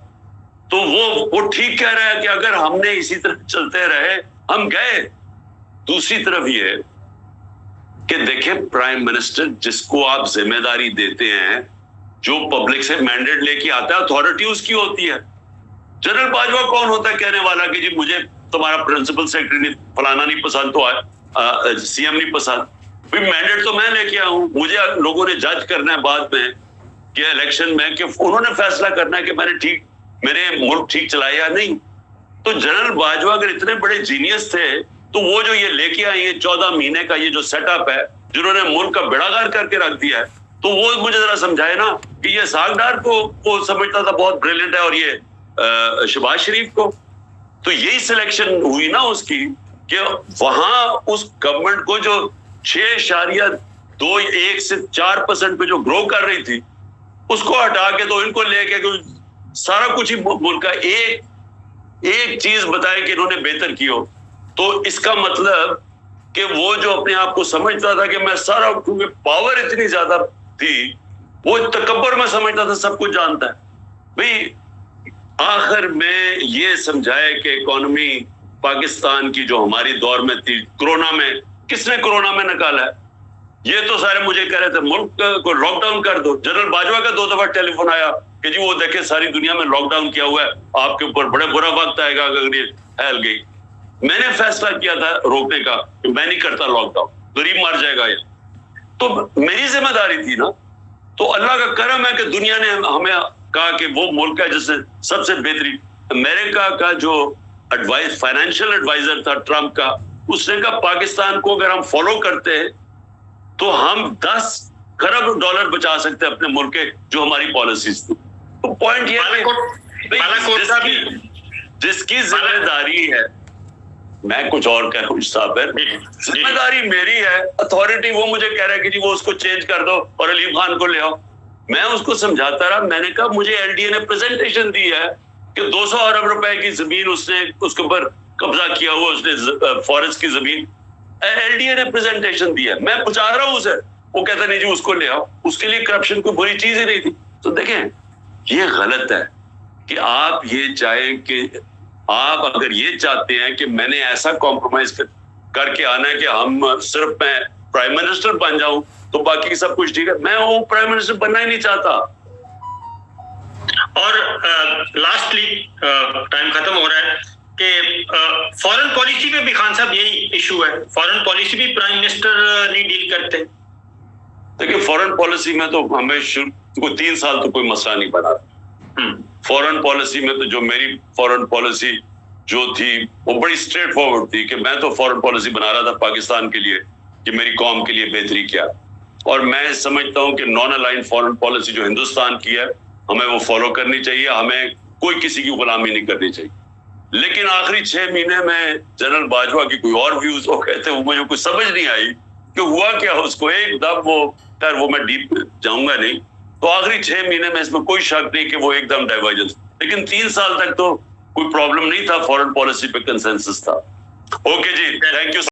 تو وہ ٹھیک کہہ رہا ہے کہ اگر ہم نے اسی طرح چلتے رہے ہم گئے. دوسری طرف یہ کہ دیکھیں پرائم منسٹر جس کو آپ ذمہ داری دیتے ہیں، جو پبلک سے مینڈیٹ لے کے آتا ہے، اتھارٹی اس کی ہوتی ہے. جنرل باجوہ کون ہوتا ہے کہنے والا کہ جی مجھے تمہارا پرنسپل سیکرٹری فلانا نہیں پسند تو CM نہیں پسند. مینڈیٹ تو میں لے کے آیا ہوں، مجھے لوگوں نے جج کرنا ہے بعد میں کہ الیکشن میں کہ انہوں نے فیصلہ کرنا ہے کہ میں نے میرے ملک ٹھیک چلایا یا نہیں. تو جنرل باجوہ اگر اتنے بڑے جینیس تھے تو وہ جو یہ لے کے آئے یہ 14 مہینے کا یہ جو سیٹ اپ ہے جنہوں نے ملک کا بیڑا غرق کر کے رکھ دیا ہے، تو وہ مجھے ذرا سمجھائے نا کہ یہ ساگڈار کو وہ سمجھتا تھا بہت بریلینٹ ہے، اور یہ شہباز شریف کو. تو یہی سلیکشن ہوئی نا اس کی کہ وہاں اس گورنمنٹ کو جو 6.21 سے 4% پہ جو گرو کر رہی تھی اس کو ہٹا کے تو ان کو لے کے سارا کچھ ہی ملک کا ایک چیز بتائے کہ انہوں نے بہتر کی ہو. تو اس کا مطلب کہ وہ جو اپنے آپ کو سمجھتا تھا کہ میں سارا، کیونکہ پاور اتنی زیادہ تھی، وہ تکبر میں سمجھتا تھا سب کچھ جانتا ہے. بھئی آخر میں یہ سمجھائے کہ اکانومی پاکستان کی جو ہماری دور میں تھی، کرونا میں کس نے کرونا میں نکالا ہے؟ یہ تو سارے مجھے کہہ رہے تھے ملک کو لاک ڈاؤن کر دو. جنرل باجوہ کا 2 دفعہ ٹیلی فون آیا کہ جی وہ دیکھیں ساری دنیا میں لاک ڈاؤن کیا ہوا ہے، آپ کے اوپر بڑے برا وقت آئے گا اگر یہ پھیل گئی. میں نے فیصلہ کیا تھا روکنے کا کہ میں نہیں کرتا لاک ڈاؤن، غریب مر جائے گا یہ. تو میری ذمہ داری تھی نا. تو اللہ کا کرم ہے کہ دنیا نے ہمیں کہا کہ وہ ملک ہے جس سے سب سے بہترین. امریکہ کا جو فائنینشیل ایڈوائزر تھا ٹرمپ کا، اس نے کہا پاکستان کو اگر ہم فالو کرتے ہیں تو ہم 10 کروڑ ڈالر بچا سکتے ہیں اپنے ملک کے، جو ہماری پالیسیز تھی. تو پوائنٹ یہ ہے جس کی ذمہ داری ہے، میں کچھ اور کہوں صابر، ذمہ داری میری ہے، اتھارٹی وہ مجھے کہہ رہا ہے کہ جی وہ اس کو چینج کر دو اور علیم خان کو لے آؤ. میں اس کو سمجھاتا رہا. میں نے کہا مجھے LDA نے پریزنٹیشن دی ہے کہ 200 ارب روپے کی زمین اس نے اس کے اوپر قبضہ کیا ہوا، اس نے فارسٹ کی زمین LDA نے پریزنٹیشن دی ہے. میں پہنچا رہا ہوں اسے، وہ کہتا نہیں جی اس کو لے آؤ. اس کے لیے کرپشن کوئی بری چیز ہی نہیں تھی. تو دیکھیں یہ غلط ہے کہ آپ یہ چاہیں کہ آپ اگر یہ چاہتے ہیں کہ میں نے ایسا کمپرومائز کر کے آنا ہے کہ ہم صرف میں پرائم منسٹر بن جاؤں تو باقی سب کچھ ٹھیک ہے، میں وہ پرائم منسٹر بننا ہی نہیں چاہتا. اور لاسٹلی ٹائم ختم ہو رہا ہے کہ فارن پالیسی پہ بھی خان صاحب یہی ایشو ہے، فارن پالیسی بھی پرائم منسٹر نہیں ڈیل کرتے. دیکھیں فارن پالیسی میں تو ہمیں 3 سال تو کوئی مسئلہ نہیں بنا. فارن پالیسی میں تو جو میری فارن پالیسی جو تھی وہ بڑی اسٹریٹ فارورڈ تھی کہ میں تو فارن پالیسی بنا رہا تھا پاکستان کے لیے کہ میری قوم کے لیے بہتری کیا. اور میں سمجھتا ہوں کہ نان الائن فارن پالیسی جو ہندوستان کی ہے ہمیں وہ فالو کرنی چاہیے، ہمیں کوئی کسی کی غلامی نہیں کرنی چاہیے. لیکن آخری 6 مہینے میں جنرل باجوہ کی کوئی اور ویوز وہ کہتے ہیں، وہ مجھے کچھ سمجھ نہیں آئی کہ ہوا کیا اس کو. ایک دم وہ میں ڈیپ جاؤں گا نہیں. تو آخری 6 مہینے میں اس میں کوئی شک نہیں کہ وہ ایک دم ڈائیورجنس، لیکن 3 سال تک تو کوئی پرابلم نہیں تھا، فارن پالیسی پہ کنسنسس تھا. اوکے جی، تھینک یو.